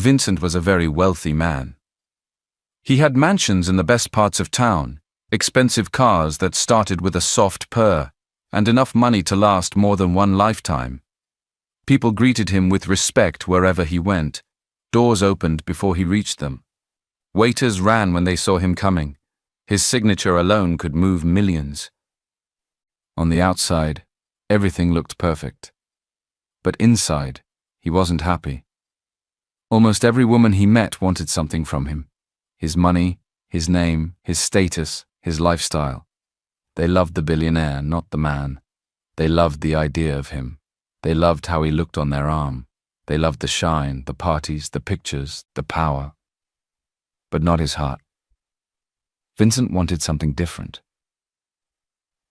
Vincent was a very wealthy man. He had mansions in the best parts of town, expensive cars that started with a soft purr, and enough money to last more than one lifetime. People greeted him with respect wherever he went. Doors opened before he reached them. Waiters ran when they saw him coming. His signature alone could move millions. On the outside, everything looked perfect. But inside, he wasn't happy. Almost every woman he met wanted something from him. His money, his name, his status, his lifestyle. They loved the billionaire, not the man. They loved the idea of him. They loved how he looked on their arm. They loved the shine, the parties, the pictures, the power. But not his heart. Vincent wanted something different.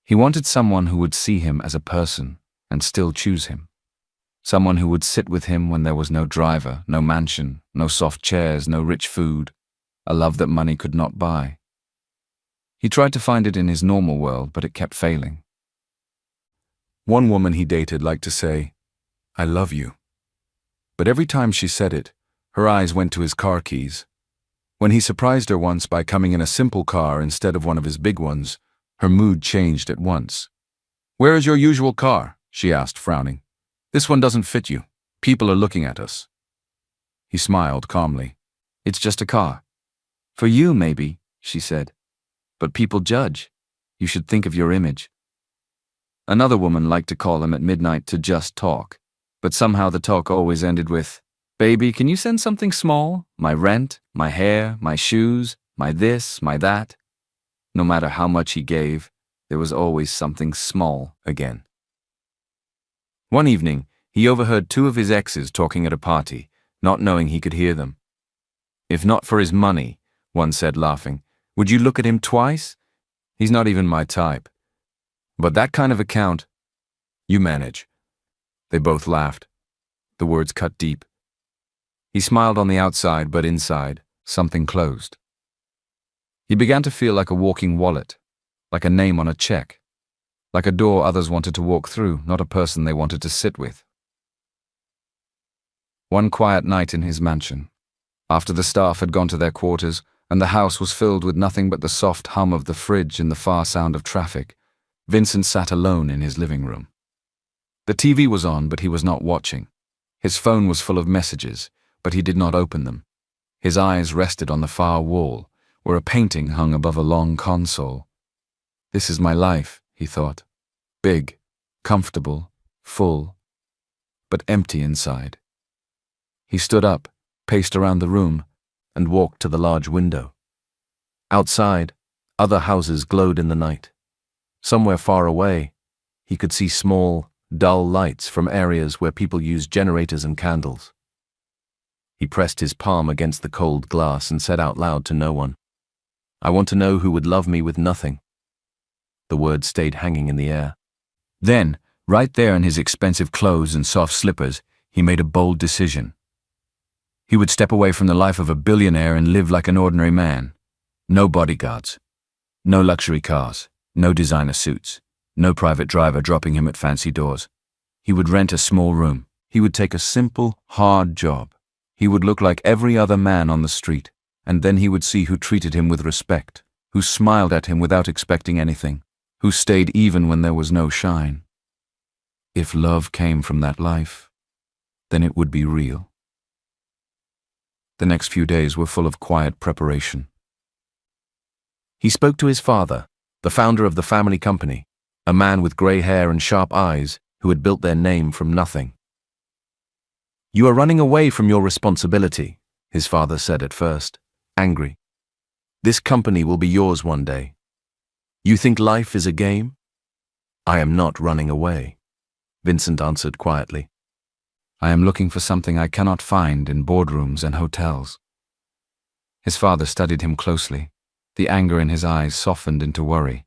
He wanted someone who would see him as a person and still choose him. Someone who would sit with him when there was no driver, no mansion, no soft chairs, no rich food, a love that money could not buy. He tried to find it in his normal world, but it kept failing. One woman he dated liked to say, "I love you." But every time she said it, her eyes went to his car keys. When he surprised her once by coming in a simple car instead of one of his big ones, her mood changed at once. "Where is your usual car?" she asked, frowning. "This one doesn't fit you. People are looking at us." He smiled calmly. "It's just a car." "For you, maybe," she said. "But people judge. You should think of your image." Another woman liked to call him at midnight to just talk, but somehow the talk always ended with, "Baby, can you send something small? My rent, my hair, my shoes, my this, my that." No matter how much he gave, there was always something small again. One evening, he overheard two of his exes talking at a party, not knowing he could hear them. "If not for his money," one said, laughing, "would you look at him twice? He's not even my type. But that kind of account, you manage." They both laughed. The words cut deep. He smiled on the outside, but inside, something closed. He began to feel like a walking wallet, like a name on a check, like a door others wanted to walk through, not a person they wanted to sit with. One quiet night in his mansion, after the staff had gone to their quarters and the house was filled with nothing but the soft hum of the fridge and the far sound of traffic, Vincent sat alone in his living room. The TV was on, but he was not watching. His phone was full of messages, but he did not open them. His eyes rested on the far wall, where a painting hung above a long console. "This is my life," he thought. Big, comfortable, full, but empty inside. He stood up, paced around the room, and walked to the large window. Outside, other houses glowed in the night. Somewhere far away, he could see small, dull lights from areas where people used generators and candles. He pressed his palm against the cold glass and said out loud to no one, "I want to know who would love me with nothing." The words stayed hanging in the air. Then, right there in his expensive clothes and soft slippers, he made a bold decision. He would step away from the life of a billionaire and live like an ordinary man. No bodyguards, no luxury cars, no designer suits, no private driver dropping him at fancy doors. He would rent a small room. He would take a simple, hard job. He would look like every other man on the street, and then he would see who treated him with respect, who smiled at him without expecting anything, who stayed even when there was no shine. If love came from that life, then it would be real. The next few days were full of quiet preparation. He spoke to his father, the founder of the family company, a man with gray hair and sharp eyes who had built their name from nothing. "You are running away from your responsibility," his father said at first, angry. "This company will be yours one day. You think life is a game?" "I am not running away," Vincent answered quietly. "I am looking for something I cannot find in boardrooms and hotels." His father studied him closely. The anger in his eyes softened into worry.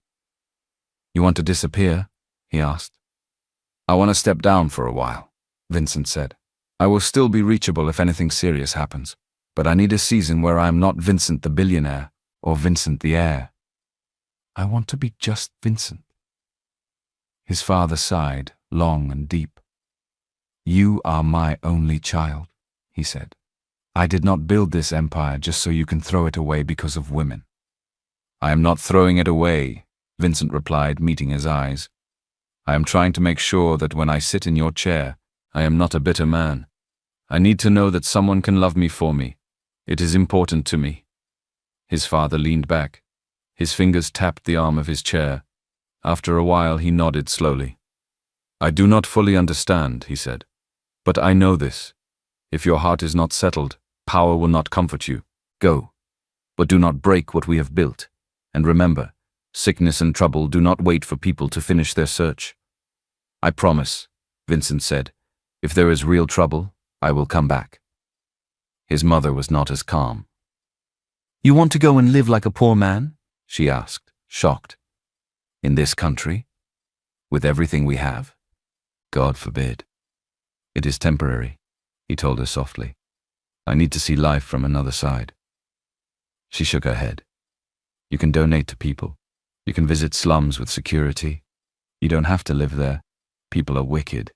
"You want to disappear?" he asked. "I want to step down for a while," Vincent said. "I will still be reachable if anything serious happens, but I need a season where I am not Vincent the billionaire or Vincent the heir. I want to be just Vincent." His father sighed, long and deep. "You are my only child," he said. I did not build this empire just so you can throw it away because of women. I am not throwing it away, Vincent replied, meeting his eyes. I am trying to make sure that when I sit in your chair, I am not a bitter man. I need to know that someone can love me for me. It is important to me. His father leaned back. His fingers tapped the arm of his chair. After a while, he nodded slowly. I do not fully understand, he said. But I know this. If your heart is not settled, power will not comfort you. Go. But do not break what we have built. And remember, sickness and trouble do not wait for people to finish their search. I promise, Vincent said. If there is real trouble, I will come back. His mother was not as calm. You want to go and live like a poor man? She asked, shocked. In this country? With everything we have? God forbid. It is temporary, he told her softly. I need to see life from another side. She shook her head. You can donate to people. You can visit slums with security. You don't have to live there. People are wicked.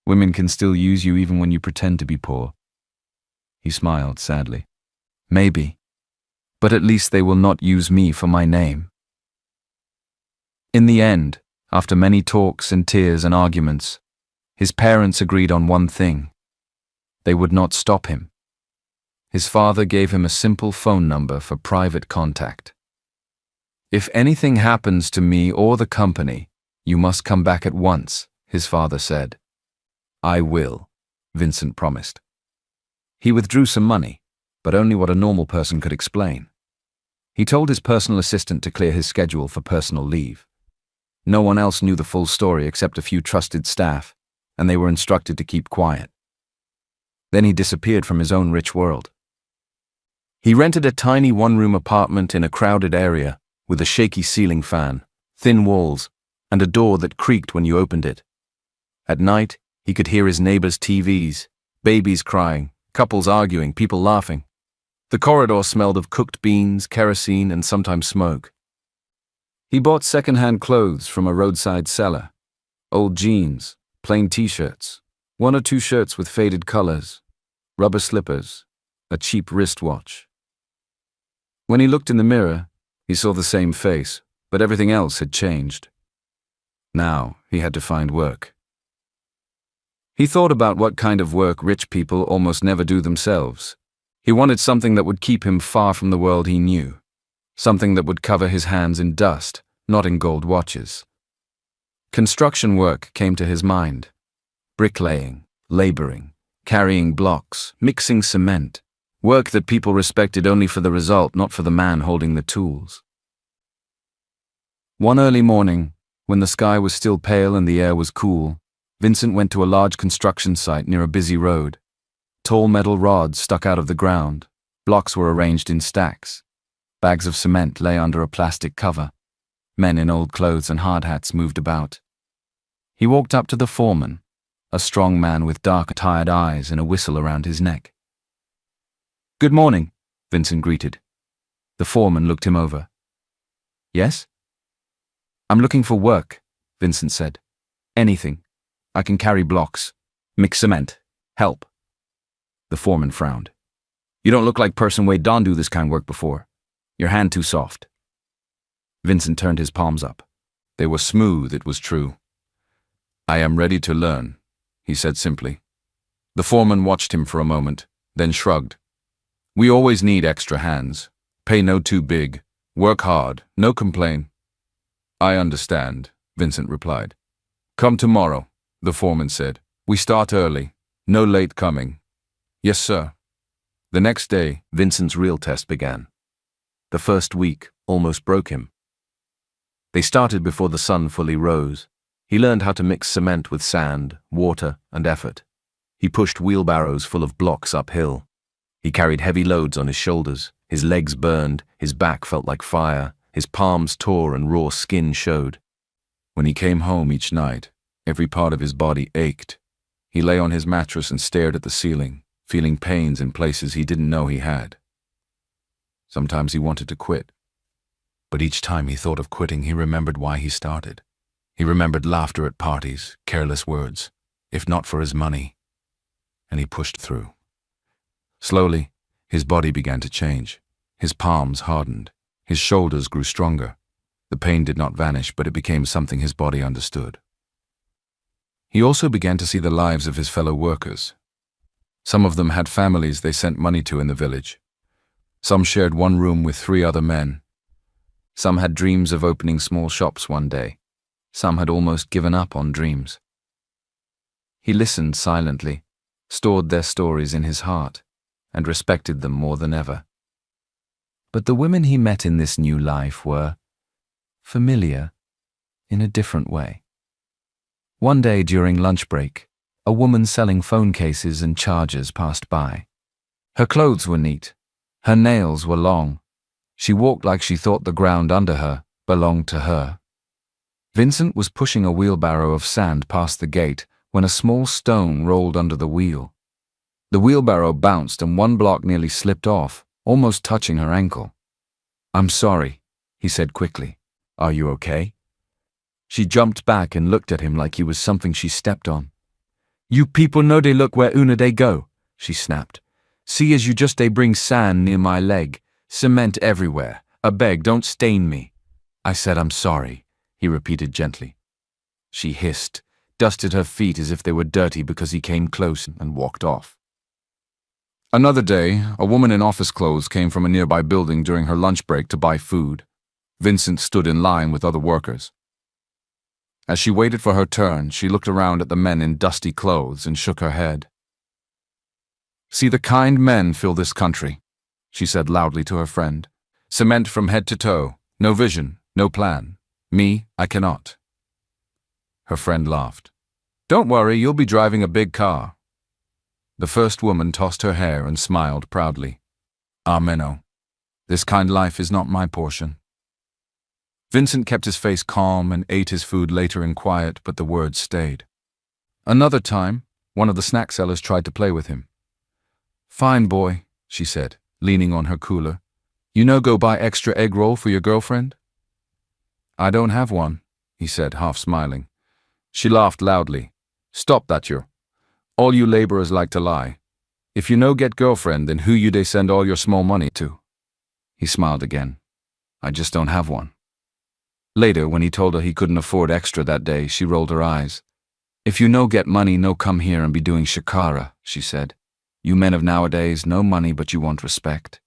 Women can still use you even when you pretend to be poor. He smiled sadly. Maybe. But at least they will not use me for my name. In the end, after many talks and tears and arguments, his parents agreed on one thing. They would not stop him. His father gave him a simple phone number for private contact. If anything happens to me or the company, you must come back at once, his father said. I will, Vincent promised. He withdrew some money, but only what a normal person could explain. He told his personal assistant to clear his schedule for personal leave. No one else knew the full story except a few trusted staff, and they were instructed to keep quiet. Then he disappeared from his own rich world. He rented a tiny one-room apartment in a crowded area with a shaky ceiling fan, thin walls, and a door that creaked when you opened it. At night, he could hear his neighbors' TVs, babies crying, couples arguing, people laughing. The corridor smelled of cooked beans, kerosene, and sometimes smoke. He bought second-hand clothes from a roadside seller. Old jeans, plain t-shirts, one or two shirts with faded colors, rubber slippers, a cheap wristwatch. When he looked in the mirror, he saw the same face, but everything else had changed. Now he had to find work. He thought about what kind of work rich people almost never do themselves. He wanted something that would keep him far from the world he knew. Something that would cover his hands in dust, not in gold watches. Construction work came to his mind. Bricklaying, laboring, carrying blocks, mixing cement. Work that people respected only for the result, not for the man holding the tools. One early morning, when the sky was still pale and the air was cool, Vincent went to a large construction site near a busy road. Tall metal rods stuck out of the ground. Blocks were arranged in stacks. Bags of cement lay under a plastic cover. Men in old clothes and hard hats moved about. He walked up to the foreman, a strong man with dark, tired eyes and a whistle around his neck. Good morning, Vincent greeted. The foreman looked him over. Yes? I'm looking for work, Vincent said. Anything. I can carry blocks, mix cement, help. The foreman frowned. You don't look like person way done do this kind of work before. Your hand too soft. Vincent turned his palms up. They were smooth, it was true. I am ready to learn, he said simply. The foreman watched him for a moment, then shrugged. We always need extra hands. Pay no too big. Work hard. No complain. I understand, Vincent replied. Come tomorrow, the foreman said. We start early. No late coming. Yes, sir. The next day, Vincent's real test began. The first week almost broke him. They started before the sun fully rose. He learned how to mix cement with sand, water, and effort. He pushed wheelbarrows full of blocks uphill. He carried heavy loads on his shoulders. His legs burned, his back felt like fire, his palms tore and raw skin showed. When he came home each night, every part of his body ached. He lay on his mattress and stared at the ceiling, feeling pains in places he didn't know he had. Sometimes he wanted to quit. But each time he thought of quitting, he remembered why he started. He remembered laughter at parties, careless words, if not for his money. And he pushed through. Slowly, His body began to change. His palms hardened. His shoulders grew stronger. The pain did not vanish, but it became something his body understood. He also began to see the lives of his fellow workers. Some of them had families they sent money to in the village. Some shared one room with 3 other men. Some had dreams of opening small shops one day. Some had almost given up on dreams. He listened silently, stored their stories in his heart, and respected them more than ever. But the women he met in this new life were familiar in a different way. One day during lunch break, a woman selling phone cases and chargers passed by. Her clothes were neat. Her nails were long. She walked like she thought the ground under her belonged to her. Vincent was pushing a wheelbarrow of sand past the gate when a small stone rolled under the wheel. The wheelbarrow bounced and one block nearly slipped off, almost touching her ankle. "I'm sorry," he said quickly. "Are you okay?" She jumped back and looked at him like he was something she stepped on. "You people know they look where una they go," she snapped. "See as you just they bring sand near my leg, cement everywhere. I beg, don't stain me." "I said I'm sorry," he repeated gently. She hissed, dusted her feet as if they were dirty because he came close, and walked off. Another day, a woman in office clothes came from a nearby building during her lunch break to buy food. Vincent stood in line with other workers. As she waited for her turn, she looked around at the men in dusty clothes and shook her head. "See, the kind men fill this country," she said loudly to her friend. "Cement from head to toe, no vision, no plan. Me, I cannot." Her friend laughed. "Don't worry, you'll be driving a big car." The first woman tossed her hair and smiled proudly. "Ameno. This kind life is not my portion." Vincent kept his face calm and ate his food later in quiet, but the words stayed. Another time, one of the snack sellers tried to play with him. "Fine boy," she said, leaning on her cooler. "You know go buy extra egg roll for your girlfriend?" "I don't have one," he said, half smiling. She laughed loudly. "Stop that you. All you laborers like to lie. If you no get girlfriend, then who you they send all your small money to?" He smiled again. "I just don't have one." Later, when he told her he couldn't afford extra that day, she rolled her eyes. "If you no get money, no come here and be doing shikara," she said. "You men of nowadays, no money, but you want respect."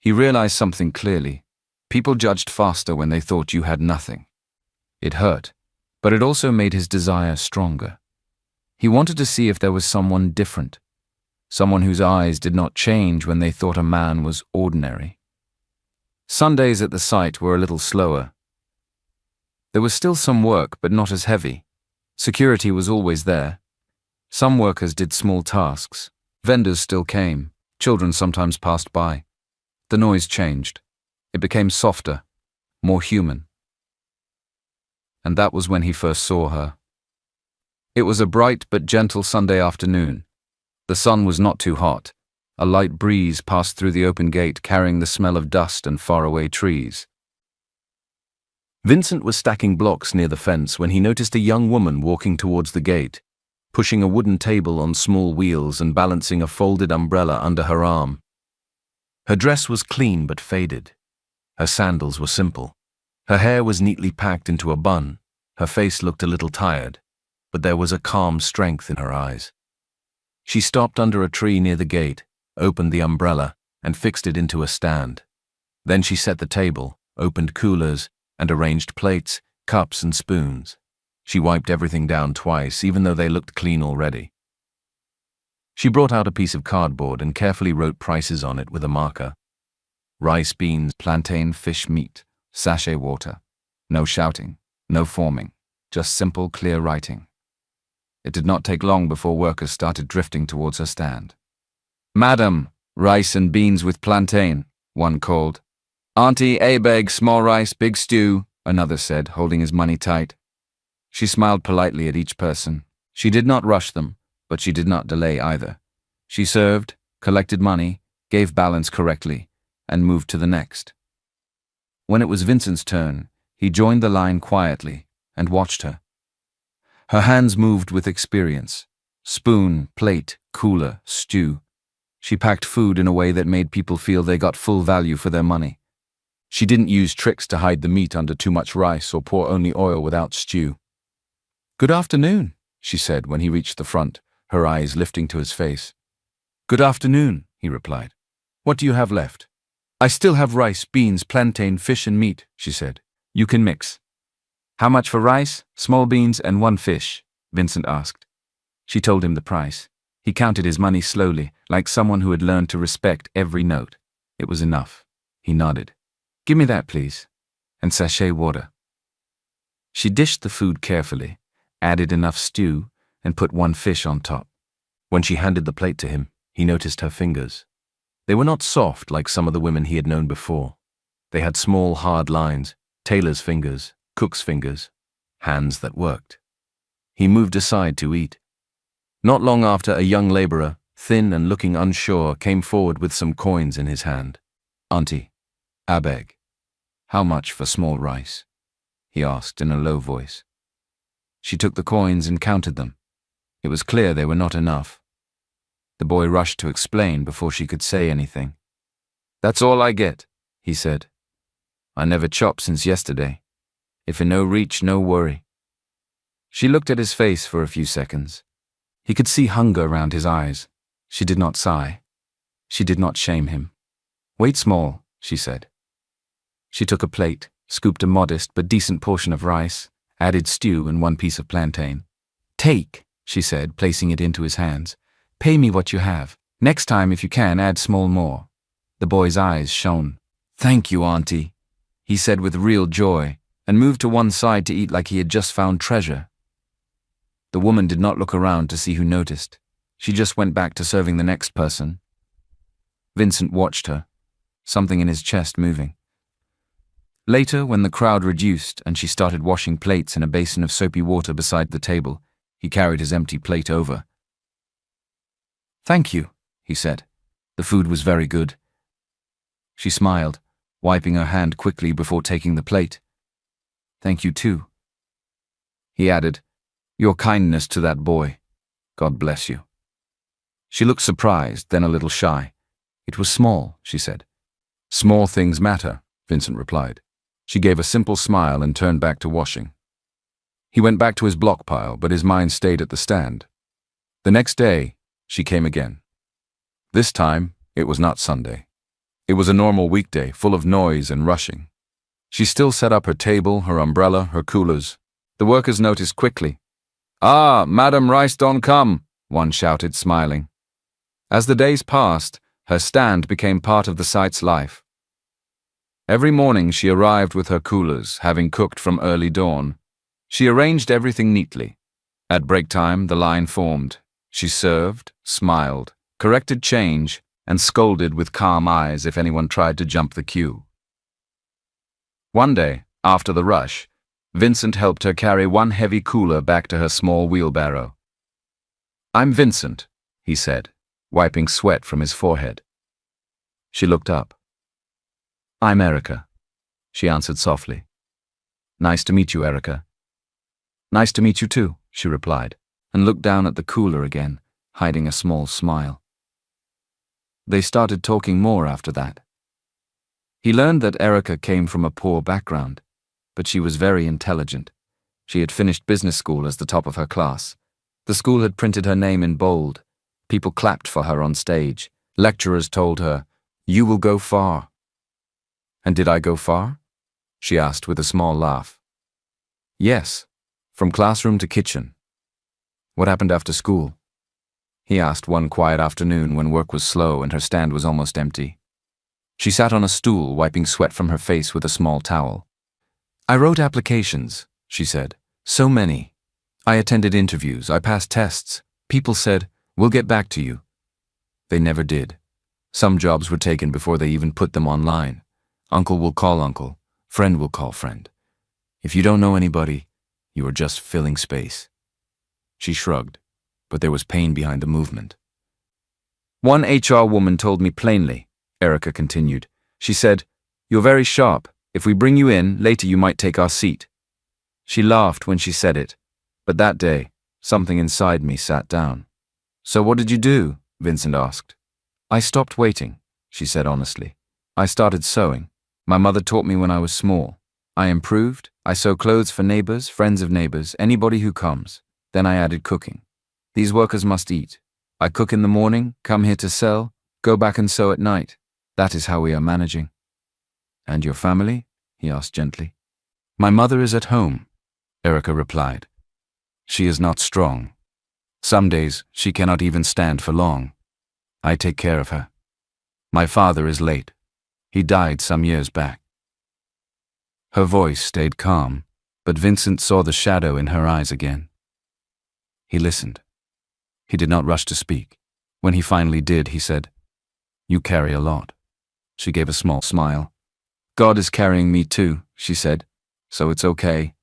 He realized something clearly. People judged faster when they thought you had nothing. It hurt, but it also made his desire stronger. He wanted to see if there was someone different, someone whose eyes did not change when they thought a man was ordinary. Sundays at the site were a little slower. There was still some work, but not as heavy. Security was always there. Some workers did small tasks. Vendors still came. Children sometimes passed by. The noise changed. It became softer, more human. And that was when he first saw her. It was a bright but gentle Sunday afternoon. The sun was not too hot. A light breeze passed through the open gate, carrying the smell of dust and faraway trees. Vincent was stacking blocks near the fence when he noticed a young woman walking towards the gate, pushing a wooden table on small wheels and balancing a folded umbrella under her arm. Her dress was clean but faded. Her sandals were simple. Her hair was neatly packed into a bun. Her face looked a little tired, but there was a calm strength in her eyes. She stopped under a tree near the gate, opened the umbrella, and fixed it into a stand. Then she set the table, opened coolers, and arranged plates, cups, and spoons. She wiped everything down twice, even though they looked clean already. She brought out a piece of cardboard and carefully wrote prices on it with a marker. Rice, beans, plantain, fish, meat, sachet water. No shouting, no forming, just simple, clear writing. It did not take long before workers started drifting towards her stand. "Madam, rice and beans with plantain," one called. "Auntie, a beg, small rice, big stew," another said, holding his money tight. She smiled politely at each person. She did not rush them, but she did not delay either. She served, collected money, gave balance correctly, and moved to the next. When it was Vincent's turn, he joined the line quietly and watched her. Her hands moved with experience. Spoon, plate, cooler, stew. She packed food in a way that made people feel they got full value for their money. She didn't use tricks to hide the meat under too much rice or pour only oil without stew. "Good afternoon," she said when he reached the front, her eyes lifting to his face. "Good afternoon," he replied. "What do you have left?" "I still have rice, beans, plantain, fish and meat," she said. "You can mix." "How much for rice, small beans and one fish?" Vincent asked. She told him the price. He counted his money slowly, like someone who had learned to respect every note. It was enough. He nodded. "Give me that, please. And sachet water." She dished the food carefully, added enough stew, and put one fish on top. When she handed the plate to him, he noticed her fingers. They were not soft like some of the women he had known before. They had small, hard lines, tailor's fingers, cook's fingers, hands that worked. He moved aside to eat. Not long after, a young laborer, thin and looking unsure, came forward with some coins in his hand. "Auntie, I beg, how much for small rice?" he asked in a low voice. She took the coins and counted them. It was clear they were not enough. The boy rushed to explain before she could say anything. "That's all I get," he said. "I never chopped since yesterday. If in no reach, no worry." She looked at his face for a few seconds. He could see hunger around his eyes. She did not sigh. She did not shame him. "Wait small," she said. She took a plate, scooped a modest but decent portion of rice, added stew and one piece of plantain. "Take," she said, placing it into his hands. "Pay me what you have. Next time, if you can, add small more." The boy's eyes shone. "Thank you, Auntie," he said with real joy, and moved to one side to eat like he had just found treasure. The woman did not look around to see who noticed. She just went back to serving the next person. Vincent watched her, something in his chest moving. Later, when the crowd reduced and she started washing plates in a basin of soapy water beside the table, he carried his empty plate over. "Thank you," he said. "The food was very good." She smiled, wiping her hand quickly before taking the plate. "Thank you too." He added, "Your kindness to that boy. God bless you." She looked surprised, then a little shy. "It was small," she said. "Small things matter," Vincent replied. She gave a simple smile and turned back to washing. He went back to his block pile, but his mind stayed at the stand. The next day, she came again. This time, it was not Sunday. It was a normal weekday, full of noise and rushing. She still set up her table, her umbrella, her coolers. The workers noticed quickly. "Ah, Madam Rice don't come," one shouted, smiling. As the days passed, her stand became part of the site's life. Every morning she arrived with her coolers, having cooked from early dawn. She arranged everything neatly. At break time, the line formed. She served, smiled, corrected change, and scolded with calm eyes if anyone tried to jump the queue. One day, after the rush, Vincent helped her carry one heavy cooler back to her small wheelbarrow. "I'm Vincent," he said, wiping sweat from his forehead. She looked up. "I'm Erica," she answered softly. "Nice to meet you, Erica." "Nice to meet you too," she replied, and looked down at the cooler again, hiding a small smile. They started talking more after that. He learned that Erica came from a poor background, but she was very intelligent. She had finished business school as the top of her class. The school had printed her name in bold. People clapped for her on stage. Lecturers told her, "You will go far." "And did I go far?" she asked with a small laugh. "Yes, from classroom to kitchen." "What happened after school?" he asked one quiet afternoon when work was slow and her stand was almost empty. She sat on a stool, wiping sweat from her face with a small towel. "I wrote applications," she said. "So many. I attended interviews, I passed tests. People said, 'We'll get back to you.' They never did. Some jobs were taken before they even put them online. Uncle will call uncle, friend will call friend. If you don't know anybody, you are just filling space." She shrugged, but there was pain behind the movement. "One HR woman told me plainly," Erica continued. She said, "You're very sharp. If we bring you in, later you might take our seat." She laughed when she said it, but that day, something inside me sat down. "So what did you do?" Vincent asked. I stopped waiting, she said honestly. I started sewing. My mother taught me when I was small. I improved. I sew clothes for neighbors, friends of neighbors, anybody who comes. Then I added cooking. These workers must eat. I cook in the morning, come here to sell, go back and sew at night. That is how we are managing. And your family? He asked gently. My mother is at home, Erica replied. She is not strong. Some days she cannot even stand for long. I take care of her. My father is late. He died some years back. Her voice stayed calm, but Vincent saw the shadow in her eyes again. He listened. He did not rush to speak. When he finally did, he said, "You carry a lot." She gave a small smile. "God is carrying me too," she said, "so it's okay."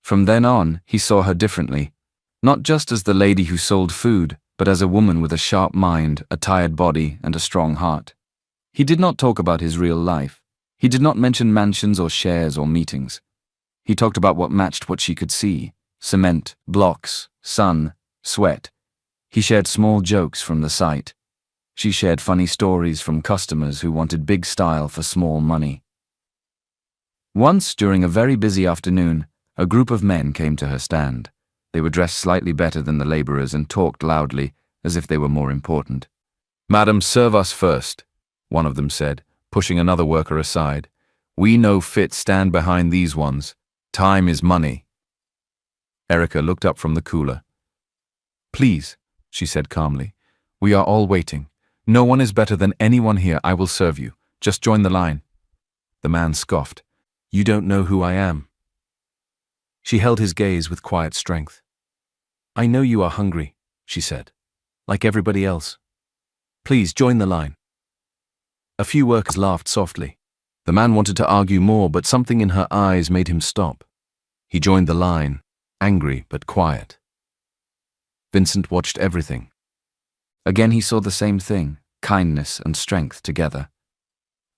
From then on, he saw her differently, not just as the lady who sold food, but as a woman with a sharp mind, a tired body, and a strong heart. He did not talk about his real life. He did not mention mansions or shares or meetings. He talked about what matched what she could see: cement, blocks, sun, sweat. He shared small jokes from the site. She shared funny stories from customers who wanted big style for small money. Once, during a very busy afternoon, a group of men came to her stand. They were dressed slightly better than the laborers and talked loudly, as if they were more important. "Madam, serve us first," one of them said, pushing another worker aside. "We no fit stand behind these ones. Time is money." Erica looked up from the cooler. "Please," she said calmly. "We are all waiting. No one is better than anyone here. I will serve you. Just join the line." The man scoffed. "You don't know who I am." She held his gaze with quiet strength. "I know you are hungry," she said, "like everybody else. Please join the line." A few workers laughed softly. The man wanted to argue more, but something in her eyes made him stop. He joined the line, angry but quiet. Vincent watched everything. Again he saw the same thing, kindness and strength together.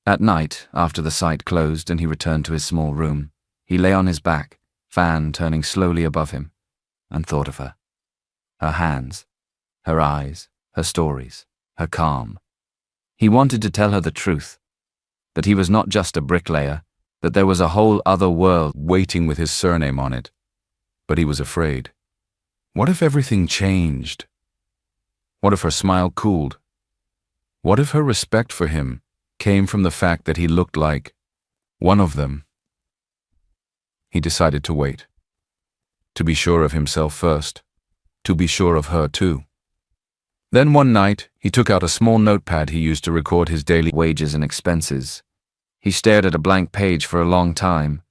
At night, after the site closed and he returned to his small room, he lay on his back, fan turning slowly above him, and thought of her. Her hands, her eyes, her stories, her calm. He wanted to tell her the truth, that he was not just a bricklayer, that there was a whole other world waiting with his surname on it. But he was afraid. What if everything changed? What if her smile cooled? What if her respect for him came from the fact that he looked like one of them? He decided to wait. To be sure of himself first. To be sure of her too. Then one night, he took out a small notepad he used to record his daily wages and expenses. He stared at a blank page for a long time.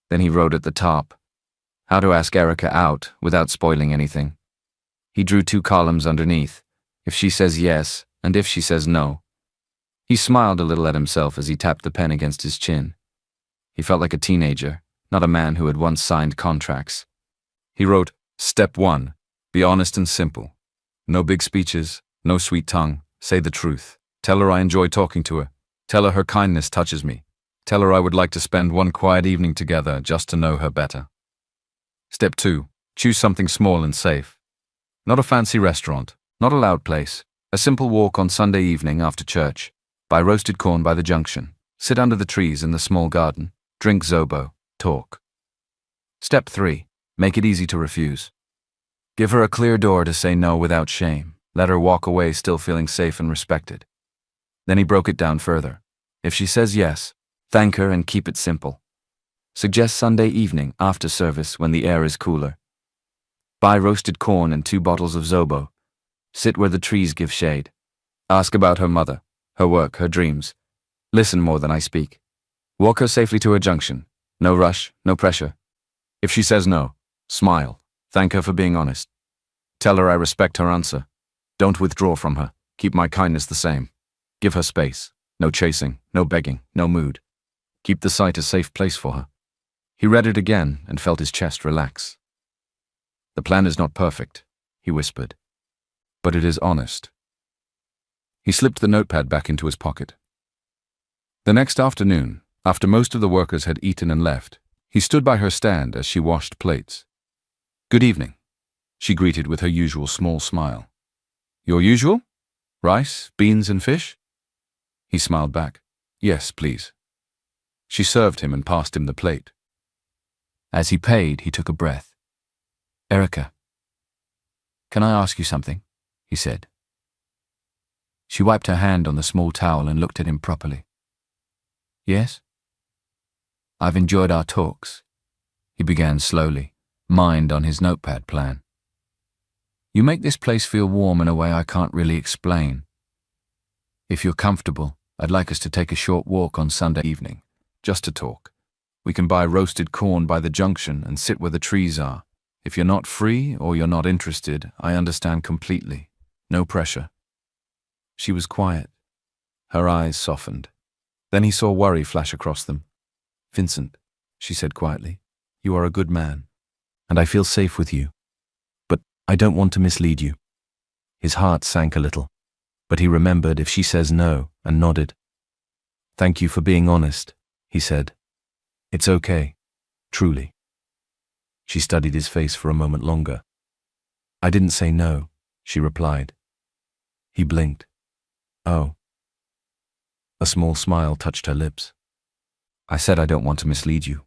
Then he wrote at the top, how to ask Erica out without spoiling anything. He drew 2 columns underneath, if she says yes and if she says no. He smiled a little at himself as he tapped the pen against his chin. He felt like a teenager, not a man who had once signed contracts. He wrote, "Step 1, be honest and simple. No big speeches, no sweet tongue, say the truth. Tell her I enjoy talking to her. Tell her her kindness touches me. Tell her I would like to spend one quiet evening together just to know her better. Step 2, choose something small and safe. Not a fancy restaurant, not a loud place. A simple walk on Sunday evening after church. Buy roasted corn by the junction. Sit under the trees in the small garden. Drink Zobo. Talk. Step 3, make it easy to refuse. Give her a clear door to say no without shame. Let her walk away still feeling safe and respected." Then he broke it down further. If she says yes, thank her and keep it simple. Suggest Sunday evening after service when the air is cooler. Buy roasted corn and 2 bottles of Zobo. Sit where the trees give shade. Ask about her mother, her work, her dreams. Listen more than I speak. Walk her safely to her junction. No rush, no pressure. If she says no, smile. Thank her for being honest. Tell her I respect her answer. Don't withdraw from her. Keep my kindness the same. Give her space. No chasing, no begging, no mood. Keep the site a safe place for her. He read it again and felt his chest relax. The plan is not perfect, he whispered, but it is honest. He slipped the notepad back into his pocket. The next afternoon, after most of the workers had eaten and left, he stood by her stand as she washed plates. "Good evening," she greeted with her usual small smile. "Your usual?" Rice, beans, and fish? He smiled back. Yes, please. She served him and passed him the plate. As he paid, he took a breath. Erica, can I ask you something? He said. She wiped her hand on the small towel and looked at him properly. Yes? I've enjoyed our talks. He began slowly, mind on his notepad plan. You make this place feel warm in a way I can't really explain. If you're comfortable, I'd like us to take a short walk on Sunday evening, just to talk. We can buy roasted corn by the junction and sit where the trees are. If you're not free or you're not interested, I understand completely. No pressure. She was quiet. Her eyes softened. Then he saw worry flash across them. Vincent, she said quietly, you are a good man, and I feel safe with you. But I don't want to mislead you. His heart sank a little, but he remembered if she says no and nodded. Thank you for being honest, he said. It's okay, truly. She studied his face for a moment longer. I didn't say no, she replied. He blinked. Oh. A small smile touched her lips. I said I don't want to mislead you.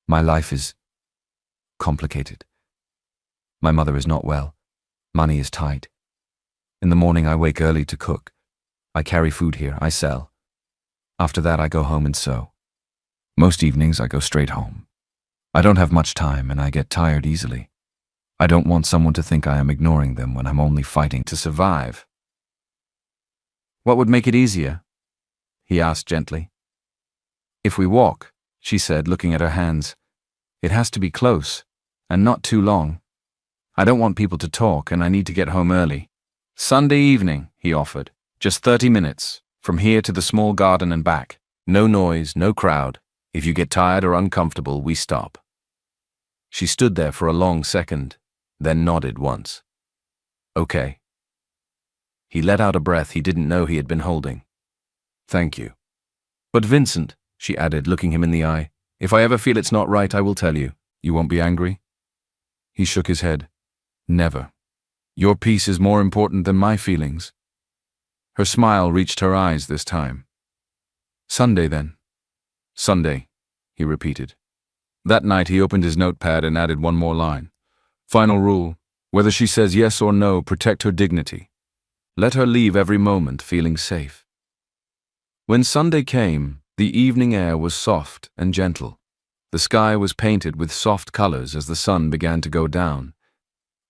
My life is complicated. My mother is not well. Money is tight. In the morning I wake early to cook. I carry food here, I sell. After that I go home and sew. Most evenings I go straight home. I don't have much time and I get tired easily. I don't want someone to think I am ignoring them when I'm only fighting to survive. What would make it easier? He asked gently. If we walk, she said, looking at her hands. It has to be close, and not too long. I don't want people to talk, and I need to get home early. Sunday evening, he offered. Just 30 minutes, from here to the small garden and back. No noise, no crowd. If you get tired or uncomfortable, we stop. She stood there for a long second, then nodded once. Okay. He let out a breath he didn't know he had been holding. Thank you. But Vincent, she added, looking him in the eye, if I ever feel it's not right, I will tell you. You won't be angry? He shook his head. Never. Your peace is more important than my feelings. Her smile reached her eyes this time. Sunday, then. Sunday, he repeated. That night he opened his notepad and added one more line. Final rule, whether she says yes or no, protect her dignity. Let her leave every moment feeling safe. When Sunday came, the evening air was soft and gentle. The sky was painted with soft colors as the sun began to go down.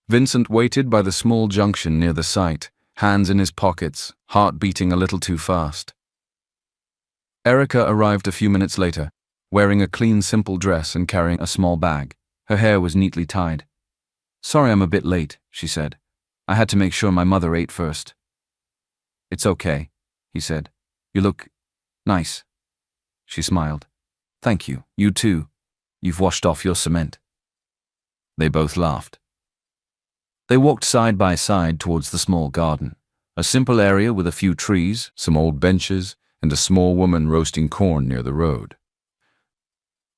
Vincent waited by the small junction near the site, hands in his pockets, heart beating a little too fast. Erica arrived a few minutes later, wearing a clean, simple dress and carrying a small bag. Her hair was neatly tied. Sorry I'm a bit late, she said. I had to make sure my mother ate first. It's okay, he said. You look nice. She smiled. Thank you, you too. You've washed off your cement. They both laughed. They walked side by side towards the small garden, a simple area with a few trees, some old benches, and a small woman roasting corn near the road.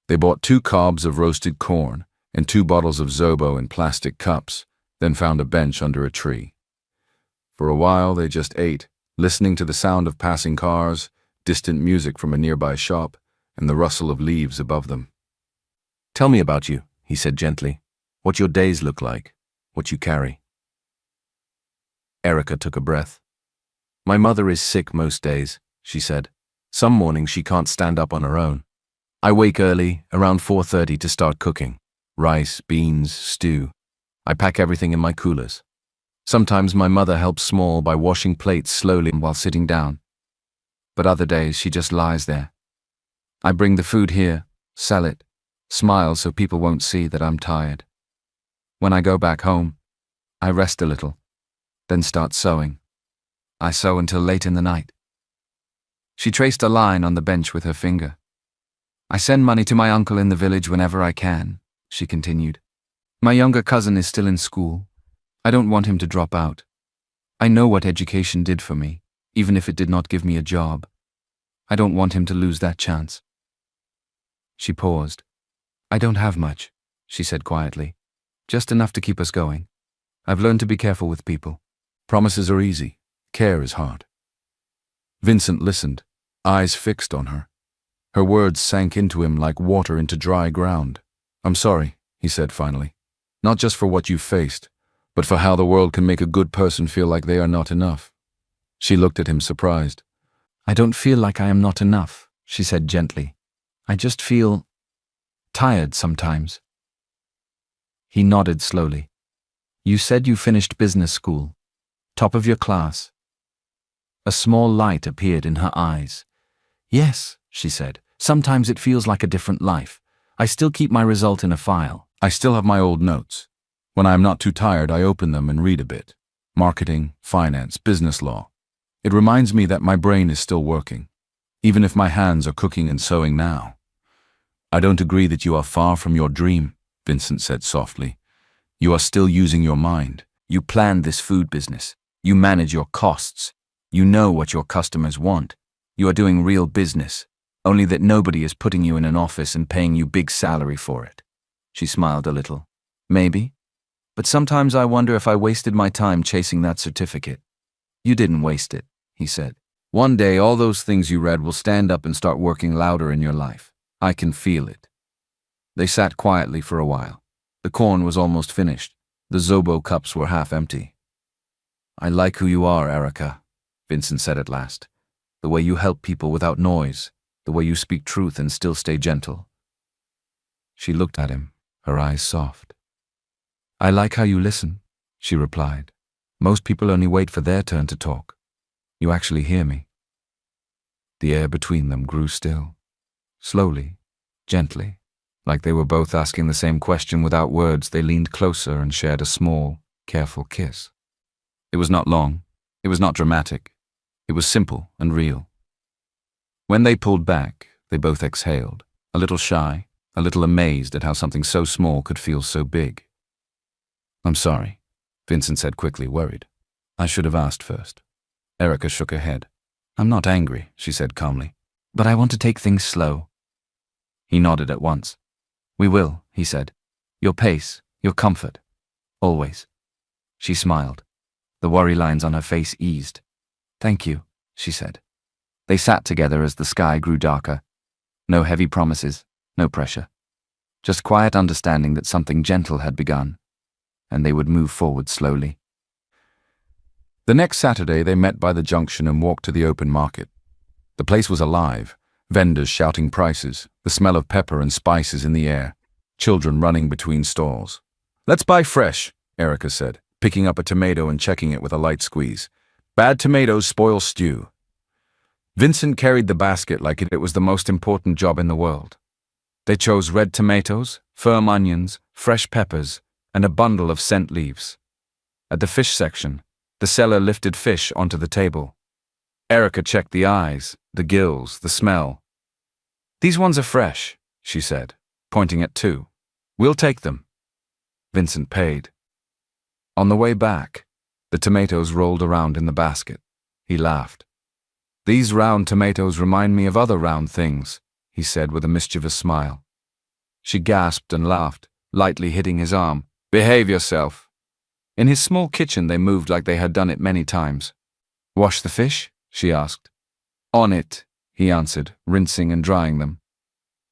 They bought 2 cobs of roasted corn and 2 bottles of Zobo in plastic cups, then found a bench under a tree. For a while they just ate, listening to the sound of passing cars, distant music from a nearby shop, and the rustle of leaves above them. Tell me about you, he said gently. What your days look like, what you carry. Erica took a breath. My mother is sick most days, she said. Some mornings she can't stand up on her own. I wake early, around 4:30 to start cooking. Rice, beans, stew. I pack everything in my coolers. Sometimes my mother helps small by washing plates slowly while sitting down. But other days she just lies there. I bring the food here, sell it, smile so people won't see that I'm tired. When I go back home, I rest a little, then start sewing. I sew until late in the night. She traced a line on the bench with her finger. I send money to my uncle in the village whenever I can, she continued. My younger cousin is still in school. I don't want him to drop out. I know what education did for me, even if it did not give me a job. I don't want him to lose that chance. She paused. I don't have much, she said quietly. Just enough to keep us going. I've learned to be careful with people. Promises are easy. Care is hard. Vincent listened, eyes fixed on her. Her words sank into him like water into dry ground. "I'm sorry," he said finally. "Not just for what you've faced, but for how the world can make a good person feel like they are not enough." She looked at him surprised. "I don't feel like I am not enough," she said gently. "I just feel tired sometimes." He nodded slowly. "You said you finished business school. Top of your class." A small light appeared in her eyes. "Yes," she said. "Sometimes it feels like a different life. I still keep my result in a file. I still have my old notes. When I am not too tired, I open them and read a bit. Marketing, finance, business law. It reminds me that my brain is still working, even if my hands are cooking and sewing now." "I don't agree that you are far from your dream," Vincent said softly. "You are still using your mind. You planned this food business. You manage your costs. You know what your customers want. You are doing real business, only that nobody is putting you in an office and paying you big salary for it." She smiled a little. "Maybe. But sometimes I wonder if I wasted my time chasing that certificate." "You didn't waste it," he said. "One day all those things you read will stand up and start working louder in your life. I can feel it." They sat quietly for a while. The corn was almost finished. The Zobo cups were half empty. "I like who you are, Erica," Vincent said at last. "The way you help people without noise, the way you speak truth and still stay gentle." She looked at him, her eyes soft. "I like how you listen," she replied. "Most people only wait for their turn to talk. You actually hear me." The air between them grew still. Slowly, gently, like they were both asking the same question without words, they leaned closer and shared a small, careful kiss. It was not long. It was not dramatic. It was simple and real. When they pulled back, they both exhaled, a little shy, a little amazed at how something so small could feel so big. "I'm sorry," Vincent said quickly, worried. "I should have asked first." Erica shook her head. "I'm not angry," she said calmly, "but I want to take things slow." He nodded at once. "We will," he said. "Your pace, your comfort. Always." She smiled. The worry lines on her face eased. "Thank you," she said. They sat together as the sky grew darker. No heavy promises, no pressure. Just quiet understanding that something gentle had begun, and they would move forward slowly. The next Saturday they met by the junction and walked to the open market. The place was alive, vendors shouting prices, the smell of pepper and spices in the air, children running between stalls. "Let's buy fresh," Erica said, picking up a tomato and checking it with a light squeeze. "Bad tomatoes spoil stew." Vincent carried the basket like it was the most important job in the world. They chose red tomatoes, firm onions, fresh peppers, and a bundle of scent leaves. At the fish section, the seller lifted fish onto the table. Erica checked the eyes, the gills, the smell. "These ones are fresh," she said, pointing at two. "We'll take them." Vincent paid. On the way back, the tomatoes rolled around in the basket. He laughed. "These round tomatoes remind me of other round things," he said with a mischievous smile. She gasped and laughed, lightly hitting his arm. "Behave yourself." In his small kitchen they moved like they had done it many times. "Wash the fish?" she asked. "On it," he answered, rinsing and drying them.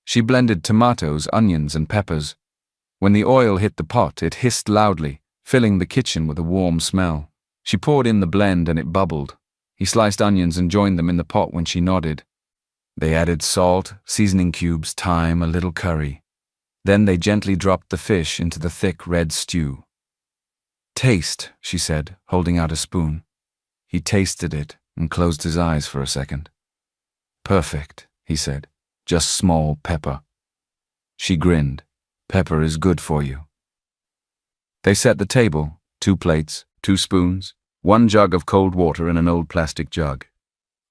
She blended tomatoes, onions, and peppers. When the oil hit the pot, it hissed loudly, filling the kitchen with a warm smell. She poured in the blend and it bubbled. He sliced onions and joined them in the pot when she nodded. They added salt, seasoning cubes, thyme, a little curry. Then they gently dropped the fish into the thick red stew. "Taste," she said, holding out a spoon. He tasted it and closed his eyes for a second. "Perfect," he said. "Just small pepper." She grinned. "Pepper is good for you." They set the table, 2 plates, 2 spoons, 1 jug of cold water and an old plastic jug.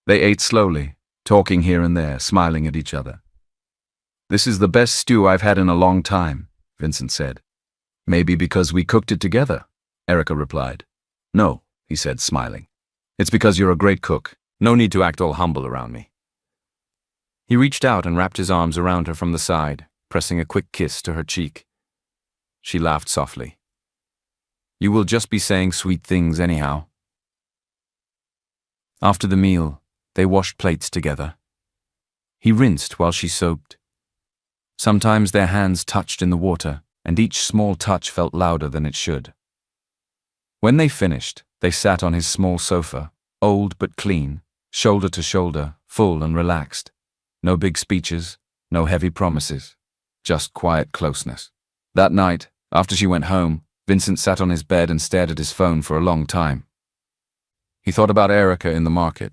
They ate slowly, talking here and there, smiling at each other. "This is the best stew I've had in a long time," Vincent said. "Maybe because we cooked it together," Erica replied. "No," he said, smiling. "It's because you're a great cook. No need to act all humble around me." He reached out and wrapped his arms around her from the side, pressing a quick kiss to her cheek. She laughed softly. "You will just be saying sweet things anyhow." After the meal, they washed plates together. He rinsed while she soaped. Sometimes their hands touched in the water, and each small touch felt louder than it should. When they finished, they sat on his small sofa, old but clean, shoulder to shoulder, full and relaxed. No big speeches, no heavy promises, just quiet closeness. That night, after she went home, Vincent sat on his bed and stared at his phone for a long time. He thought about Erica in the market,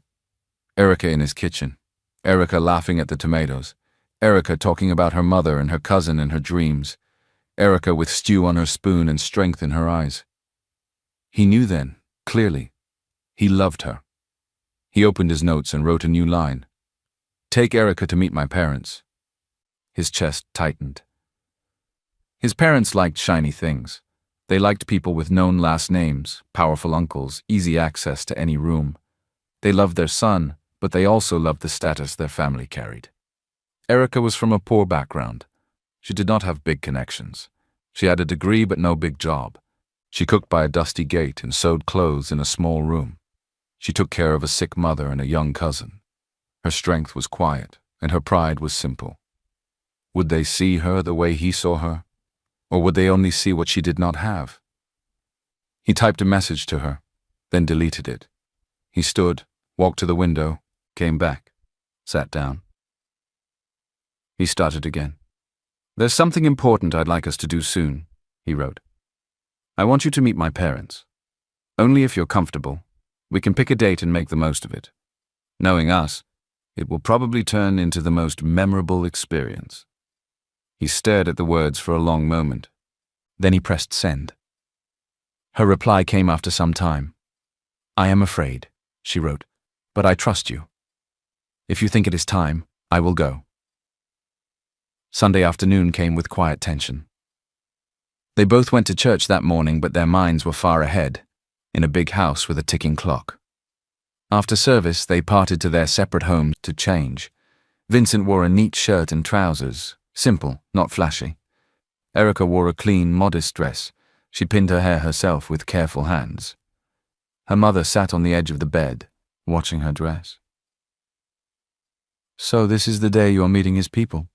Erica in his kitchen, Erica laughing at the tomatoes, Erica talking about her mother and her cousin in her dreams, Erica with stew on her spoon and strength in her eyes. He knew then, clearly, he loved her. He opened his notes and wrote a new line. "Take Erica to meet my parents." His chest tightened. His parents liked shiny things. They liked people with known last names, powerful uncles, easy access to any room. They loved their son, but they also loved the status their family carried. Erica was from a poor background. She did not have big connections. She had a degree but no big job. She cooked by a dusty gate and sewed clothes in a small room. She took care of a sick mother and a young cousin. Her strength was quiet, and her pride was simple. Would they see her the way he saw her? Or would they only see what she did not have? He typed a message to her, then deleted it. He stood, walked to the window, came back, sat down. He started again. "There's something important I'd like us to do soon," he wrote. "I want you to meet my parents. Only if you're comfortable. We can pick a date and make the most of it. Knowing us, it will probably turn into the most memorable experience." He stared at the words for a long moment. Then he pressed send. Her reply came after some time. "I am afraid," she wrote, "but I trust you. If you think it is time, I will go." Sunday afternoon came with quiet tension. They both went to church that morning, but their minds were far ahead, in a big house with a ticking clock. After service, they parted to their separate homes to change. Vincent wore a neat shirt and trousers, simple, not flashy. Erica wore a clean, modest dress. She pinned her hair herself with careful hands. Her mother sat on the edge of the bed, watching her dress. "So this is the day you are meeting his people?"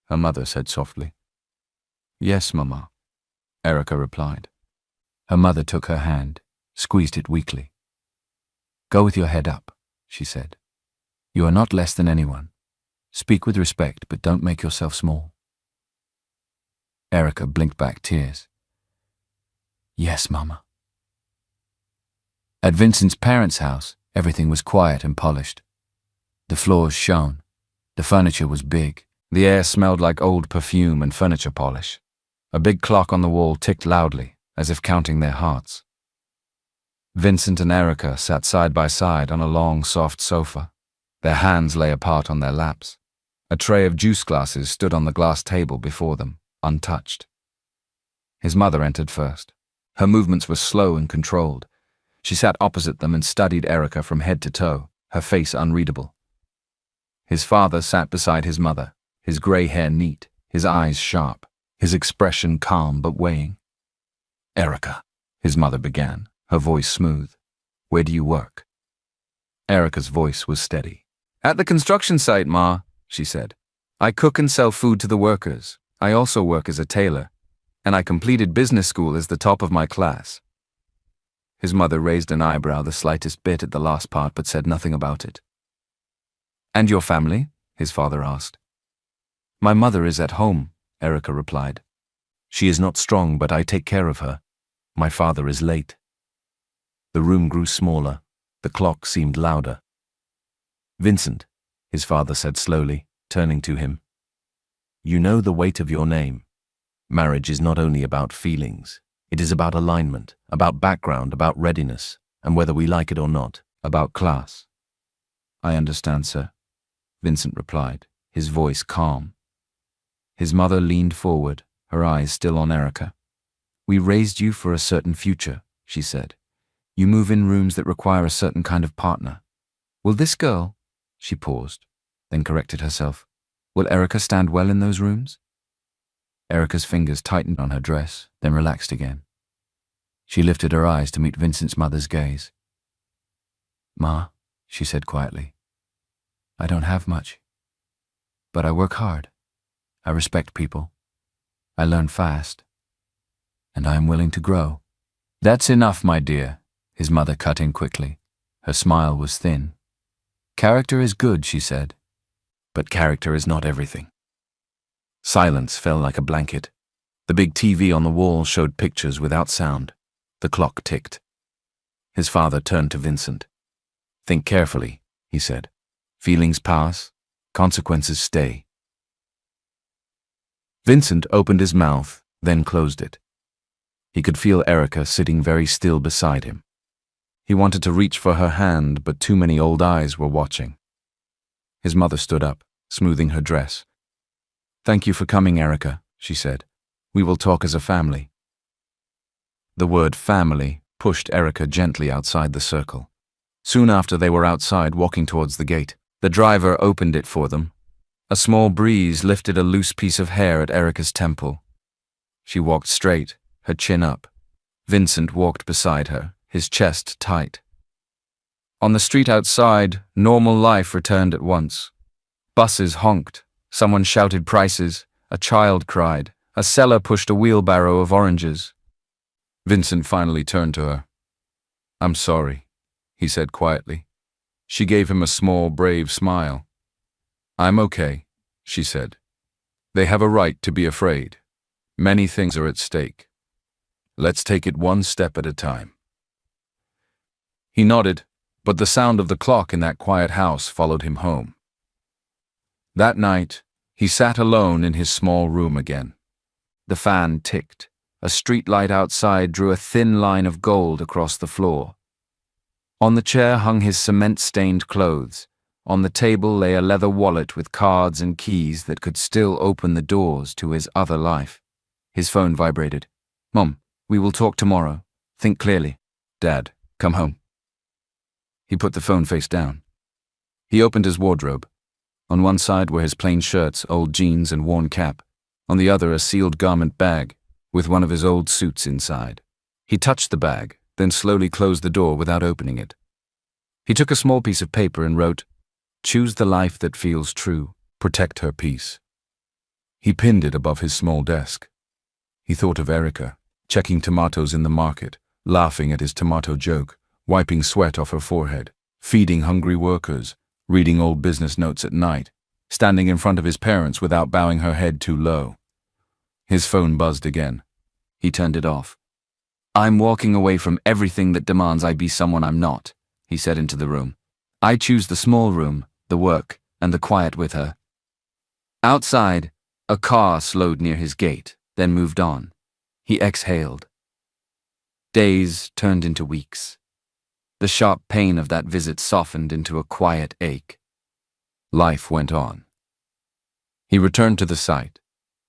her mother said softly. "Yes, Mama," Erica replied. Her mother took her hand, squeezed it weakly. "Go with your head up," she said. "You are not less than anyone. Speak with respect, but don't make yourself small." Erica blinked back tears. "Yes, Mama." At Vincent's parents' house, everything was quiet and polished. The floors shone. The furniture was big. The air smelled like old perfume and furniture polish. A big clock on the wall ticked loudly, as if counting their hearts. Vincent and Erica sat side by side on a long, soft sofa. Their hands lay apart on their laps. A tray of juice glasses stood on the glass table before them, untouched. His mother entered first. Her movements were slow and controlled. She sat opposite them and studied Erica from head to toe, her face unreadable. His father sat beside his mother, his grey hair neat, his eyes sharp, his expression calm but weighing. "Erica," his mother began, her voice smooth. "Where do you work?" Erica's voice was steady. "At the construction site, Ma," she said. "I cook and sell food to the workers. I also work as a tailor, and I completed business school as the top of my class." His mother raised an eyebrow the slightest bit at the last part, but said nothing about it. "And your family?" his father asked. "My mother is at home," Erica replied. "She is not strong, but I take care of her. My father is late." The room grew smaller. The clock seemed louder. "Vincent," his father said slowly, turning to him. "You know the weight of your name. Marriage is not only about feelings. It is about alignment, about background, about readiness, and whether we like it or not, about class." "I understand, sir," Vincent replied, his voice calm. His mother leaned forward, her eyes still on Erica. "We raised you for a certain future," she said. "You move in rooms that require a certain kind of partner. Will this girl—" She paused, then corrected herself. "Will Erica stand well in those rooms?" Erica's fingers tightened on her dress, then relaxed again. She lifted her eyes to meet Vincent's mother's gaze. "Ma," she said quietly. I don't have much. But I work hard. I respect people. I learn fast. And I am willing to grow. That's enough, my dear, his mother cut in quickly. Her smile was thin. Character is good, she said. But character is not everything. Silence fell like a blanket. The big TV on the wall showed pictures without sound. The clock ticked. His father turned to Vincent. Think carefully, he said. Feelings pass, consequences stay. Vincent opened his mouth, then closed it. He could feel Erica sitting very still beside him. He wanted to reach for her hand, but too many old eyes were watching. His mother stood up, smoothing her dress. Thank you for coming, Erica, she said. We will talk as a family. The word family pushed Erica gently outside the circle. Soon after they were outside walking towards the gate. The driver opened it for them. A small breeze lifted a loose piece of hair at Erica's temple. She walked straight, her chin up. Vincent walked beside her, his chest tight. On the street outside, normal life returned at once. Buses honked, someone shouted prices, a child cried, a seller pushed a wheelbarrow of oranges. Vincent finally turned to her. I'm sorry, he said quietly. She gave him a small, brave smile. I'm okay, she said. They have a right to be afraid. Many things are at stake. Let's take it one step at a time. He nodded, but the sound of the clock in that quiet house followed him home. That night, he sat alone in his small room again. The fan ticked. A street light outside drew a thin line of gold across the floor. On the chair hung his cement-stained clothes. On the table lay a leather wallet with cards and keys that could still open the doors to his other life. His phone vibrated. Mom, we will talk tomorrow. Think clearly. Dad, come home. He put the phone face down. He opened his wardrobe. On one side were his plain shirts, old jeans, and worn cap. On the other, a sealed garment bag, with one of his old suits inside. He touched the bag, then slowly closed the door without opening it. He took a small piece of paper and wrote, Choose the life that feels true. Protect her peace. He pinned it above his small desk. He thought of Erica, checking tomatoes in the market, laughing at his tomato joke, wiping sweat off her forehead, feeding hungry workers, reading old business notes at night, standing in front of his parents without bowing her head too low. His phone buzzed again. He turned it off. I'm walking away from everything that demands I be someone I'm not, he said into the room. I choose the small room, the work, and the quiet with her. Outside, a car slowed near his gate, then moved on. He exhaled. Days turned into weeks. The sharp pain of that visit softened into a quiet ache. Life went on. He returned to the site.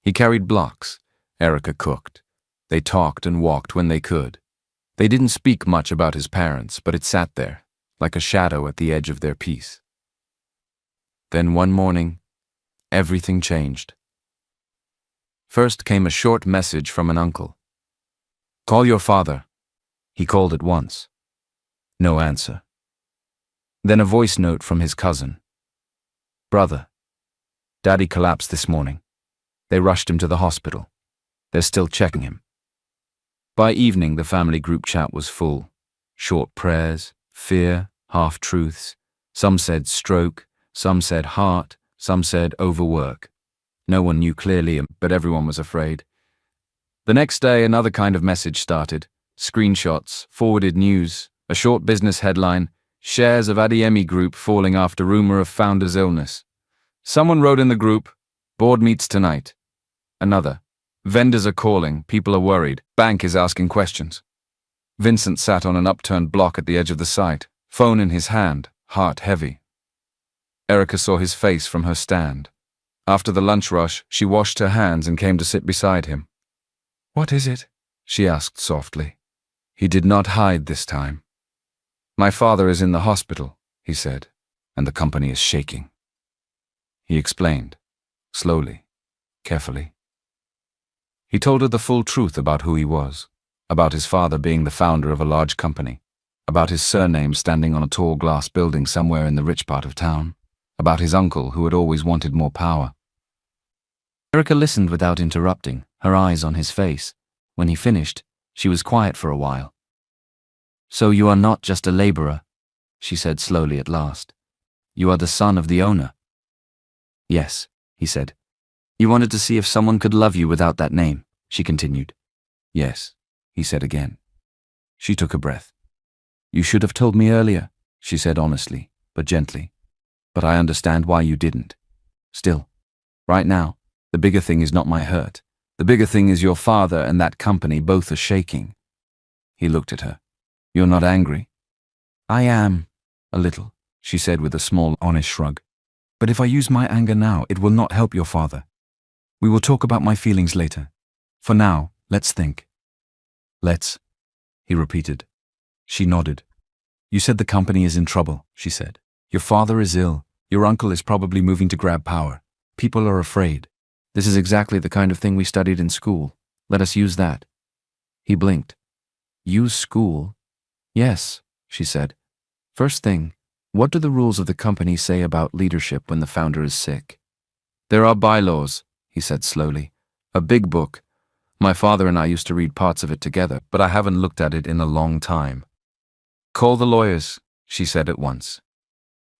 He carried blocks. Erica cooked. They talked and walked when they could. They didn't speak much about his parents, but it sat there, like a shadow at the edge of their peace. Then one morning, everything changed. First came a short message from an uncle. Call your father. He called at once. No answer. Then a voice note from his cousin. Brother, Daddy collapsed this morning. They rushed him to the hospital. They're still checking him. By evening, the family group chat was full. Short prayers, fear, half-truths. Some said stroke, some said heart, some said overwork. No one knew clearly, but everyone was afraid. The next day, another kind of message started. Screenshots, forwarded news, a short business headline, shares of Adiemi Group falling after rumor of founder's illness. Someone wrote in the group, board meets tonight. Another, vendors are calling, people are worried, bank is asking questions. Vincent sat on an upturned block at the edge of the site, phone in his hand, heart heavy. Erica saw his face from her stand. After the lunch rush, she washed her hands and came to sit beside him. What is it? She asked softly. He did not hide this time. My father is in the hospital, he said, and the company is shaking. He explained, slowly, carefully. He told her the full truth about who he was, about his father being the founder of a large company, about his surname standing on a tall glass building somewhere in the rich part of town, about his uncle who had always wanted more power. Erica listened without interrupting, her eyes on his face. When he finished, she was quiet for a while. "So you are not just a laborer," she said slowly at last. "You are the son of the owner." "Yes," he said. "You wanted to see if someone could love you without that name," she continued. "Yes," he said again. She took a breath. "You should have told me earlier," she said honestly, but gently. "But I understand why you didn't. Still, right now, the bigger thing is not my hurt. The bigger thing is your father and that company both are shaking." He looked at her. "You're not angry?" "I am, a little," she said with a small, honest shrug. "But if I use my anger now, it will not help your father. We will talk about my feelings later. For now, let's think." "Let's," he repeated. She nodded. "You said the company is in trouble," she said. "Your father is ill. Your uncle is probably moving to grab power. People are afraid. This is exactly the kind of thing we studied in school. Let us use that." He blinked. "Use school?" "Yes," she said. "First thing, what do the rules of the company say about leadership when the founder is sick?" "There are bylaws," he said slowly. "A big book. My father and I used to read parts of it together, but I haven't looked at it in a long time." "Call the lawyers," she said at once.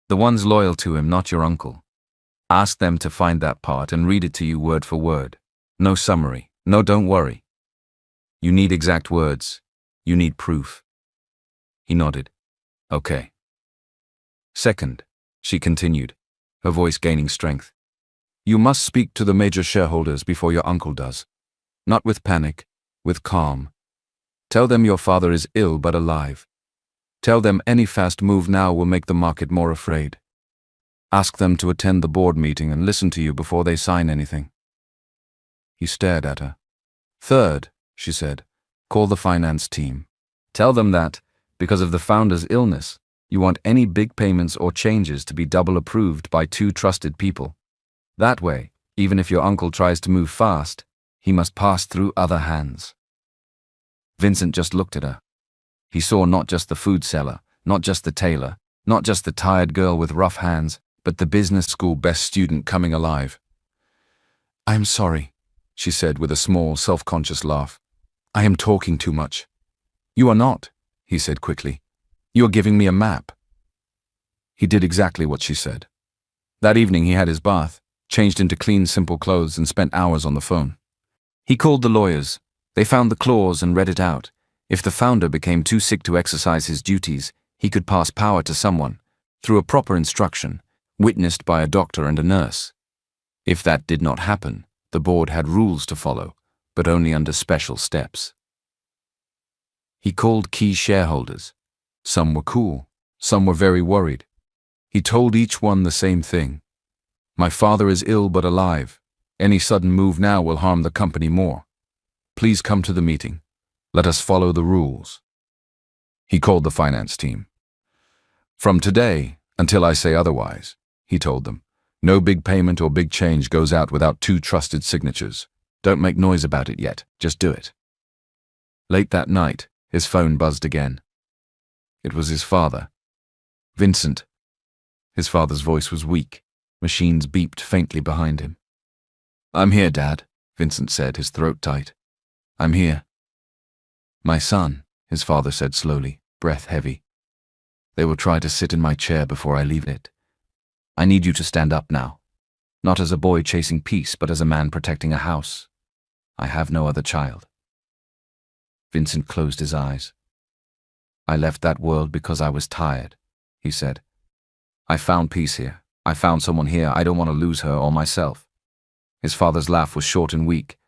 "The ones loyal to him, not your uncle. Ask them to find that part and read it to you word for word. No summary. No, don't worry. You need exact words. You need proof." He nodded. "Okay." "Second," she continued, her voice gaining strength, "you must speak to the major shareholders before your uncle does. Not with panic, with calm. Tell them your father is ill but alive. Tell them any fast move now will make the market more afraid. Ask them to attend the board meeting and listen to you before they sign anything." He stared at her. "Third," she said, "call the finance team. Tell them that, because of the founder's illness, you want any big payments or changes to be double approved by 2 trusted people. That way, even if your uncle tries to move fast, he must pass through other hands." Vincent just looked at her. He saw not just the food seller, not just the tailor, not just the tired girl with rough hands, but the business school best student coming alive. "I am sorry," she said with a small, self-conscious laugh. "I am talking too much." "You are not," he said quickly. "You are giving me a map." He did exactly what she said. That evening he had his bath, changed into clean, simple clothes, and spent hours on the phone. He called the lawyers. They found the clause and read it out. If the founder became too sick to exercise his duties, he could pass power to someone, through a proper instruction, witnessed by a doctor and a nurse. If that did not happen, the board had rules to follow, but only under special steps. He called key shareholders. Some were cool, some were very worried. He told each one the same thing. "My father is ill but alive. Any sudden move now will harm the company more. Please come to the meeting. Let us follow the rules." He called the finance team. "From today, until I say otherwise," he told them, "no big payment or big change goes out without 2 trusted signatures. Don't make noise about it yet, just do it." Late that night, his phone buzzed again. It was his father. "Vincent." His father's voice was weak. Machines beeped faintly behind him. "I'm here, Dad," Vincent said, his throat tight. "I'm here." "My son," his father said slowly, breath heavy. "They will try to sit in my chair before I leave it. I need you to stand up now. Not as a boy chasing peace, but as a man protecting a house. I have no other child." Vincent closed his eyes. "I left that world because I was tired," he said. "I found peace here. I found someone here. I don't want to lose her or myself." His father's laugh was short and weak.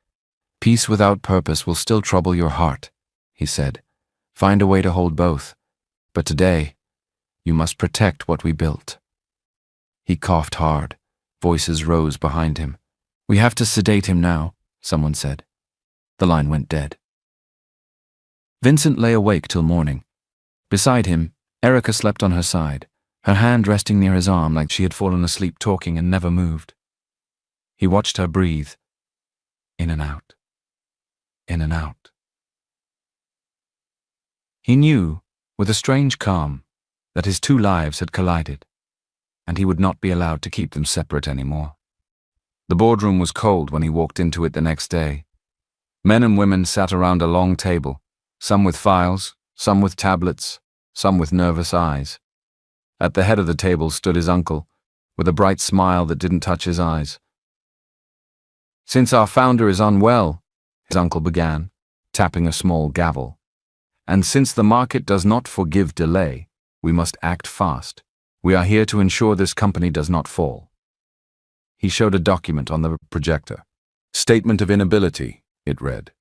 "Peace without purpose will still trouble your heart," he said. "Find a way to hold both. But today, you must protect what we built." He coughed hard. Voices rose behind him. "We have to sedate him now," someone said. The line went dead. Vincent lay awake till morning. Beside him, Erica slept on her side, her hand resting near his arm like she had fallen asleep talking and never moved. He watched her breathe, in and out, in and out. He knew, with a strange calm, that his two lives had collided, and he would not be allowed to keep them separate anymore. The boardroom was cold when he walked into it the next day. Men and women sat around a long table, some with files, some with tablets, some with nervous eyes. At the head of the table stood his uncle, with a bright smile that didn't touch his eyes. "Since our founder is unwell," his uncle began, tapping a small gavel, "and since the market does not forgive delay, we must act fast. We are here to ensure this company does not fall." He showed a document on the projector. "Statement of inability," it read.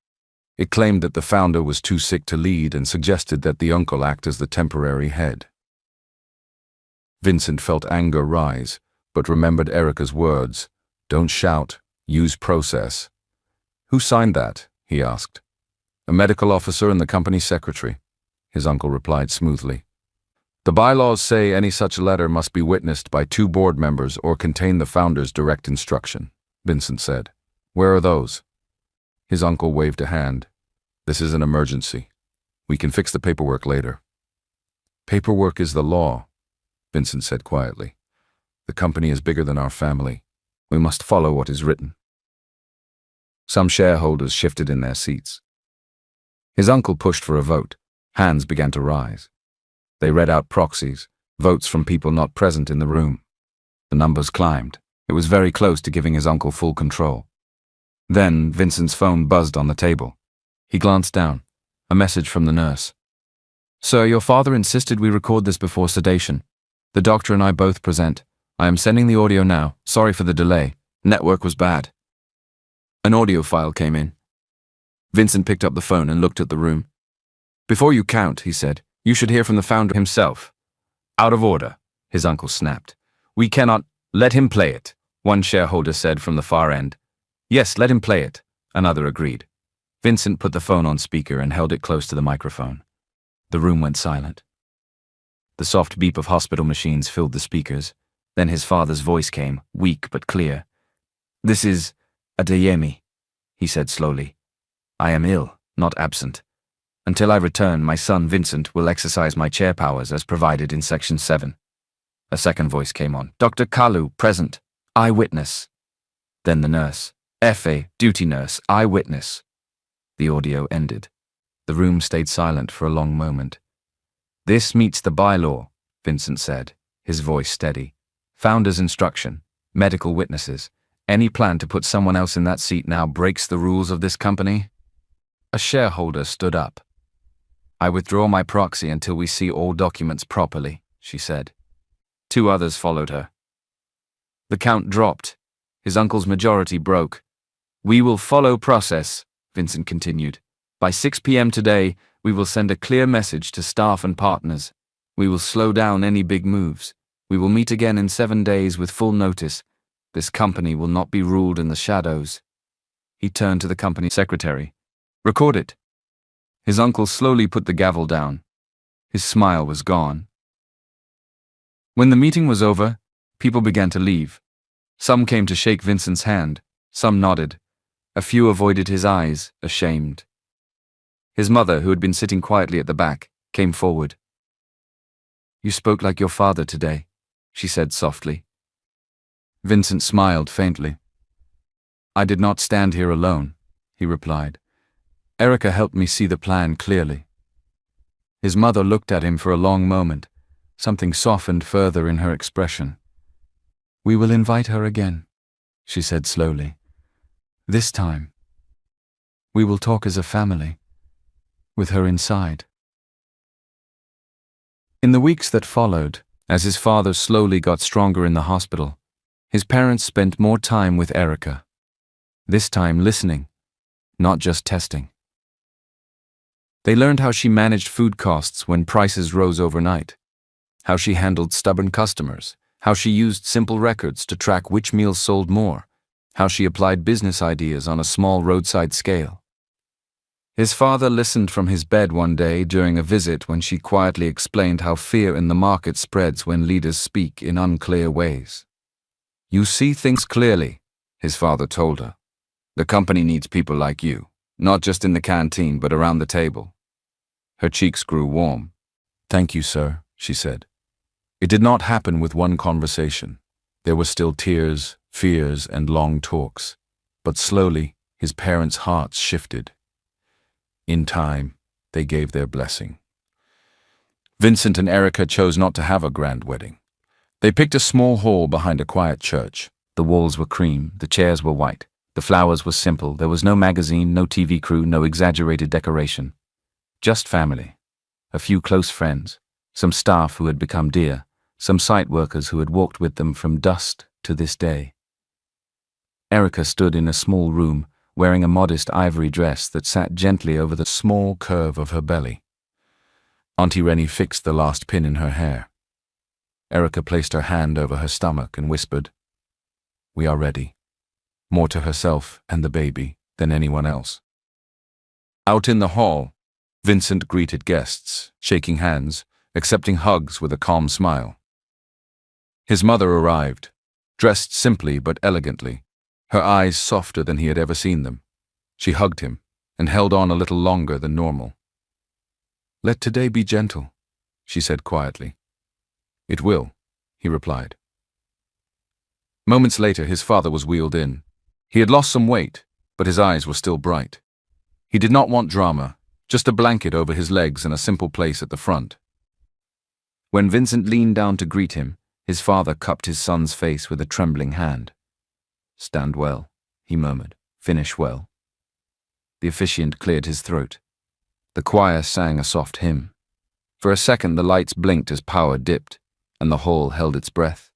It claimed that the founder was too sick to lead and suggested that the uncle act as the temporary head. Vincent felt anger rise, but remembered Erica's words, "Don't shout, use process." "Who signed that?" he asked. "A medical officer and the company secretary," his uncle replied smoothly. "The bylaws say any such letter must be witnessed by 2 board members or contain the founder's direct instruction," Vincent said. "Where are those?" His uncle waved a hand. "This is an emergency. We can fix the paperwork later." "Paperwork is the law," Vincent said quietly. "The company is bigger than our family. We must follow what is written." Some shareholders shifted in their seats. His uncle pushed for a vote. Hands began to rise. They read out proxies, votes from people not present in the room. The numbers climbed. It was very close to giving his uncle full control. Then Vincent's phone buzzed on the table. He glanced down. A message from the nurse. "Sir, your father insisted we record this before sedation. The doctor and I both present. I am sending the audio now. Sorry for the delay. Network was bad." An audio file came in. Vincent picked up the phone and looked at the room. "Before you count," he said, "you should hear from the founder himself." "Out of order," his uncle snapped. "We cannot let him play it," one shareholder said from the far end. "Yes, let him play it," another agreed. Vincent put the phone on speaker and held it close to the microphone. The room went silent. The soft beep of hospital machines filled the speakers. Then his father's voice came, weak but clear. "This is Adeyemi," he said slowly. "I am ill, not absent. Until I return, my son Vincent will exercise my chair powers as provided in Section 7. A second voice came on. "Dr. Kalu, present. Eyewitness." Then the nurse. "Efe, duty nurse, eyewitness." The audio ended. The room stayed silent for a long moment. "This meets the bylaw," Vincent said, his voice steady. "Founder's instruction, medical witnesses. Any plan to put someone else in that seat now breaks the rules of this company." A shareholder stood up. "I withdraw my proxy until we see all documents properly," she said. 2 others followed her. The count dropped. His uncle's majority broke. "We will follow process," Vincent continued. "By 6 p.m. today, we will send a clear message to staff and partners. We will slow down any big moves. We will meet again in 7 days with full notice. This company will not be ruled in the shadows." He turned to the company secretary. "Record it." His uncle slowly put the gavel down. His smile was gone. When the meeting was over, people began to leave. Some came to shake Vincent's hand. Some nodded. A few avoided his eyes, ashamed. His mother, who had been sitting quietly at the back, came forward. "You spoke like your father today," she said softly. Vincent smiled faintly. "I did not stand here alone," he replied. "Erica helped me see the plan clearly." His mother looked at him for a long moment. Something softened further in her expression. "We will invite her again," she said slowly. "This time, we will talk as a family, with her inside." In the weeks that followed, as his father slowly got stronger in the hospital, his parents spent more time with Erica. This time listening, not just testing. They learned how she managed food costs when prices rose overnight, how she handled stubborn customers, how she used simple records to track which meals sold more, how she applied business ideas on a small roadside scale. His father listened from his bed one day during a visit when she quietly explained how fear in the market spreads when leaders speak in unclear ways. "You see things clearly," his father told her. "The company needs people like you, not just in the canteen but around the table." Her cheeks grew warm. "Thank you, sir," she said. It did not happen with one conversation. There were still tears, fears, and long talks. But slowly, his parents' hearts shifted. In time, they gave their blessing. Vincent and Erica chose not to have a grand wedding. They picked a small hall behind a quiet church. The walls were cream, the chairs were white. The flowers were simple. There was no magazine, no TV crew, no exaggerated decoration. Just family. A few close friends. Some staff who had become dear. Some site workers who had walked with them from dusk to this day. Erica stood in a small room, wearing a modest ivory dress that sat gently over the small curve of her belly. Auntie Rennie fixed the last pin in her hair. Erica placed her hand over her stomach and whispered, "We are ready," more to herself and the baby than anyone else. Out in the hall, Vincent greeted guests, shaking hands, accepting hugs with a calm smile. His mother arrived, dressed simply but elegantly, her eyes softer than he had ever seen them. She hugged him and held on a little longer than normal. "Let today be gentle," she said quietly. "It will," he replied. Moments later, his father was wheeled in. He had lost some weight, but his eyes were still bright. He did not want drama, just a blanket over his legs and a simple place at the front. When Vincent leaned down to greet him, his father cupped his son's face with a trembling hand. "Stand well," he murmured. "Finish well." The officiant cleared his throat. The choir sang a soft hymn. For a second the lights blinked as power dipped, and the hall held its breath.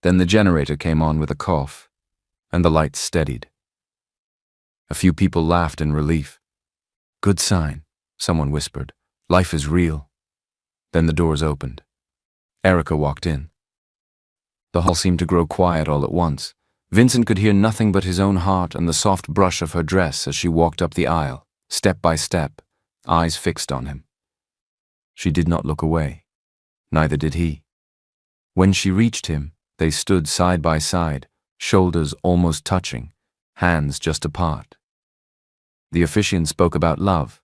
Then the generator came on with a cough, and the lights steadied. A few people laughed in relief. "Good sign," someone whispered. "Life is real." Then the doors opened. Erica walked in. The hall seemed to grow quiet all at once. Vincent could hear nothing but his own heart and the soft brush of her dress as she walked up the aisle, step by step, eyes fixed on him. She did not look away. Neither did he. When she reached him, they stood side by side, shoulders almost touching, hands just apart. The officiant spoke about love,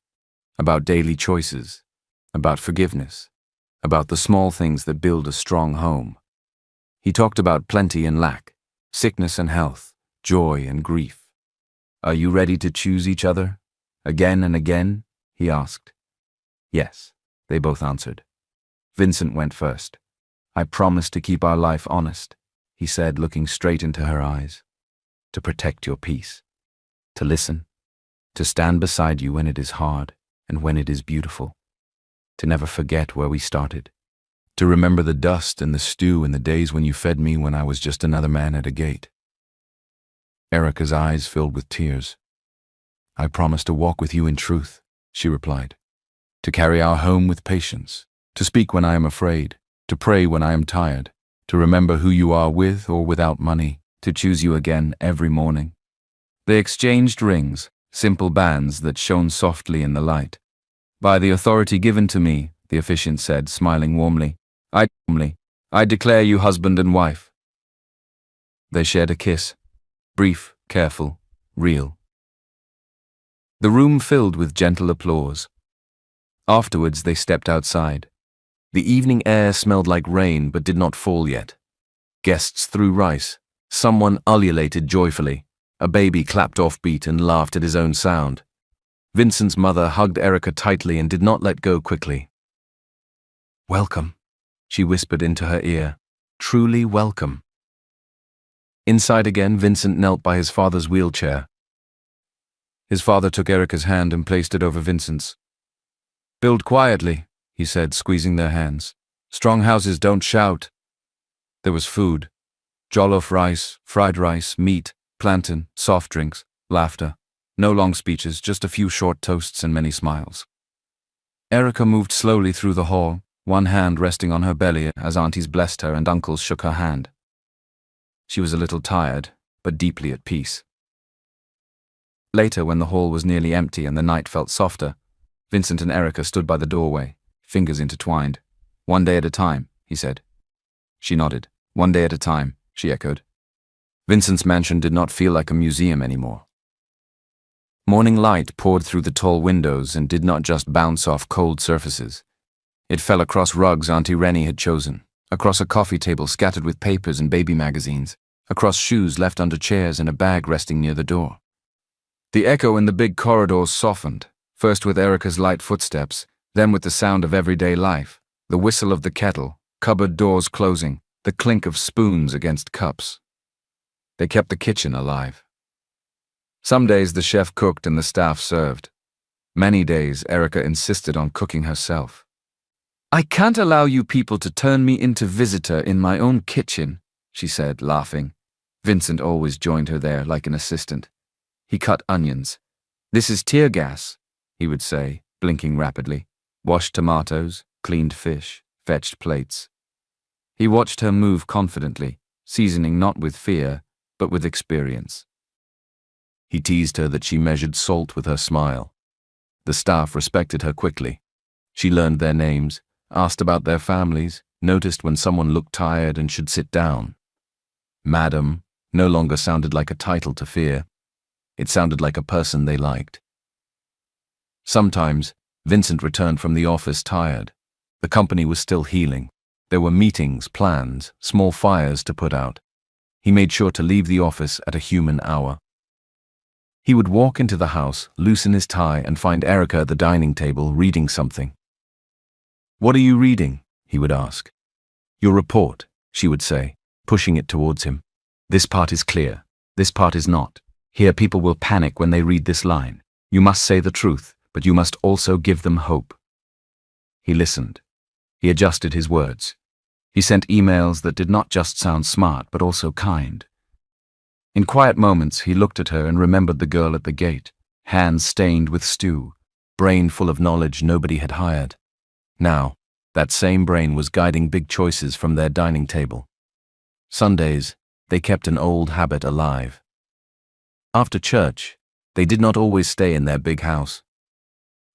about daily choices, about forgiveness, about the small things that build a strong home. He talked about plenty and lack, sickness and health, joy and grief. "Are you ready to choose each other? Again and again?" he asked. "Yes," they both answered. Vincent went first. "I promise to keep our life honest," he said, looking straight into her eyes. "To protect your peace. To listen. To stand beside you when it is hard and when it is beautiful. To never forget where we started. To remember the dust and the stew and the days when you fed me when I was just another man at a gate." Erica's eyes filled with tears. "I promise to walk with you in truth," she replied. "To carry our home with patience. To speak when I am afraid. To pray when I am tired. To remember who you are with or without money. To choose you again every morning." They exchanged rings, simple bands that shone softly in the light. "By the authority given to me," the officiant said, smiling warmly, I declare you husband and wife." They shared a kiss, brief, careful, real. The room filled with gentle applause. Afterwards they stepped outside. The evening air smelled like rain but did not fall yet. Guests threw rice. Someone ululated joyfully. A baby clapped offbeat and laughed at his own sound. Vincent's mother hugged Erica tightly and did not let go quickly. "Welcome," she whispered into her ear. "Truly welcome." Inside again, Vincent knelt by his father's wheelchair. His father took Erica's hand and placed it over Vincent's. "Build quietly," he said, squeezing their hands. "Strong houses don't shout." There was food. Jollof rice, fried rice, meat, plantain, soft drinks, laughter. No long speeches, just a few short toasts and many smiles. Erica moved slowly through the hall, one hand resting on her belly as aunties blessed her and uncles shook her hand. She was a little tired, but deeply at peace. Later, when the hall was nearly empty and the night felt softer, Vincent and Erica stood by the doorway, fingers intertwined. "One day at a time," he said. She nodded. "One day at a time," she echoed. Vincent's mansion did not feel like a museum anymore. Morning light poured through the tall windows and did not just bounce off cold surfaces. It fell across rugs Auntie Rennie had chosen, across a coffee table scattered with papers and baby magazines, across shoes left under chairs and a bag resting near the door. The echo in the big corridors softened, first with Erica's light footsteps, then with the sound of everyday life, the whistle of the kettle, cupboard doors closing, the clink of spoons against cups. They kept the kitchen alive. Some days the chef cooked and the staff served. Many days Erica insisted on cooking herself. "I can't allow you people to turn me into visitor in my own kitchen," she said, laughing. Vincent always joined her there like an assistant. He cut onions. "This is tear gas," he would say, blinking rapidly. Washed tomatoes, cleaned fish, fetched plates. He watched her move confidently, seasoning not with fear, but with experience. He teased her that she measured salt with her smile. The staff respected her quickly. She learned their names, asked about their families, noticed when someone looked tired and should sit down. Madam no longer sounded like a title to fear. It sounded like a person they liked. Sometimes, Vincent returned from the office tired. The company was still healing. There were meetings, plans, small fires to put out. He made sure to leave the office at a human hour. He would walk into the house, loosen his tie, and find Erica at the dining table reading something. "What are you reading?" he would ask. "Your report," she would say, pushing it towards him. "This part is clear. This part is not. Here people will panic when they read this line. You must say the truth, but you must also give them hope." He listened. He adjusted his words. He sent emails that did not just sound smart, but also kind. In quiet moments, he looked at her and remembered the girl at the gate, hands stained with stew, brain full of knowledge nobody had hired. Now, that same brain was guiding big choices from their dining table. Sundays, they kept an old habit alive. After church, they did not always stay in their big house.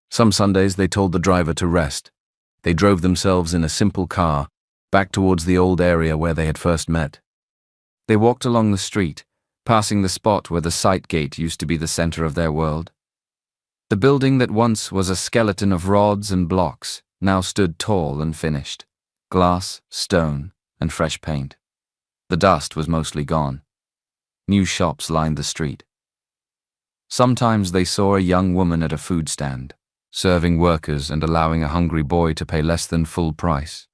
Some Sundays they told the driver to rest. They drove themselves in a simple car, back towards the old area where they had first met. They walked along the street, passing the spot where the sight gate used to be the center of their world. The building that once was a skeleton of rods and blocks now stood tall and finished, glass, stone, and fresh paint. The dust was mostly gone. New shops lined the street. Sometimes they saw a young woman at a food stand, serving workers and allowing a hungry boy to pay less than full price.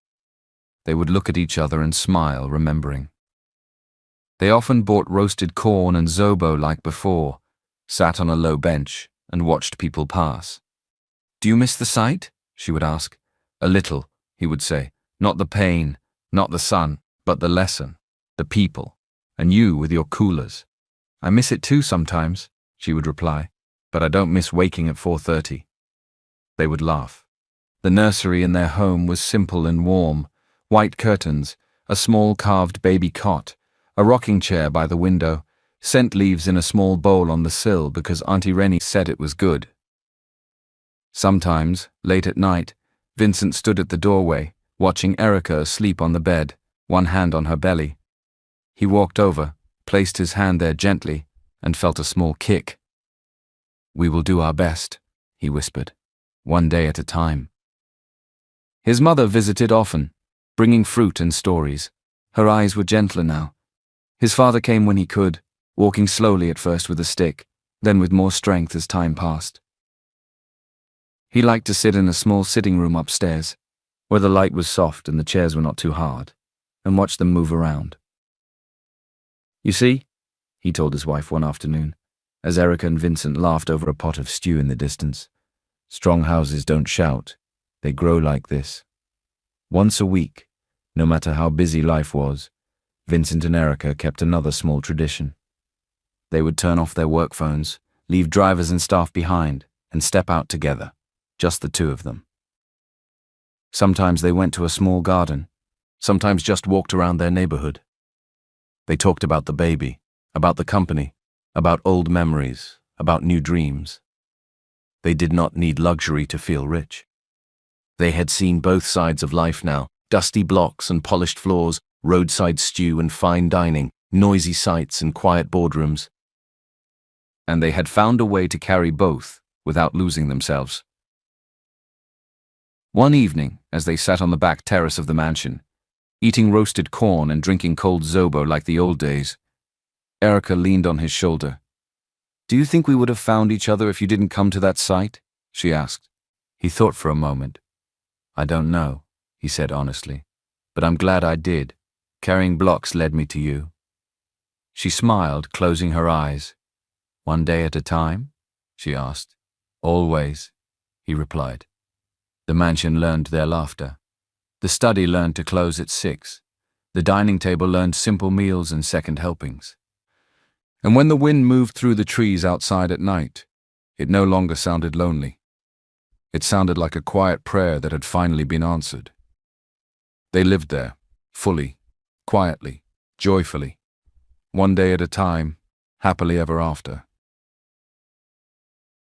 They would look at each other and smile, remembering. They often bought roasted corn and zobo like before, sat on a low bench, and watched people pass. "Do you miss the sight?" she would ask. "A little," he would say. "Not the pain, not the sun, but the lesson, the people, and you with your coolers." "I miss it too sometimes," she would reply, "but I don't miss waking at 4:30. They would laugh. The nursery in their home was simple and warm, white curtains, a small carved baby cot, a rocking chair by the window, scent leaves in a small bowl on the sill because Auntie Rennie said it was good. Sometimes, late at night, Vincent stood at the doorway, watching Erica asleep on the bed, one hand on her belly. He walked over, placed his hand there gently, and felt a small kick. "We will do our best," he whispered, "one day at a time." His mother visited often, bringing fruit and stories. Her eyes were gentler now. His father came when he could, walking slowly at first with a stick, then with more strength as time passed. He liked to sit in a small sitting room upstairs, where the light was soft and the chairs were not too hard, and watch them move around. "You see," he told his wife one afternoon, as Erica and Vincent laughed over a pot of stew in the distance. "Strong houses don't shout. They grow like this." Once a week, no matter how busy life was, Vincent and Erica kept another small tradition. They would turn off their work phones, leave drivers and staff behind, and step out together, just the two of them. Sometimes they went to a small garden, sometimes just walked around their neighborhood. They talked about the baby, about the company, about old memories, about new dreams. They did not need luxury to feel rich. They had seen both sides of life now, dusty blocks and polished floors, roadside stew and fine dining, noisy sights and quiet boardrooms. And they had found a way to carry both without losing themselves. One evening, as they sat on the back terrace of the mansion, eating roasted corn and drinking cold zobo like the old days, Erica leaned on his shoulder. "Do you think we would have found each other if you didn't come to that site?" she asked. He thought for a moment. "I don't know," he said honestly, "but I'm glad I did. Carrying blocks led me to you." She smiled, closing her eyes. "One day at a time?" she asked. "Always," he replied. The mansion learned their laughter. The study learned to close at 6. The dining table learned simple meals and second helpings. And when the wind moved through the trees outside at night, it no longer sounded lonely. It sounded like a quiet prayer that had finally been answered. They lived there, fully, quietly, joyfully, one day at a time, happily ever after.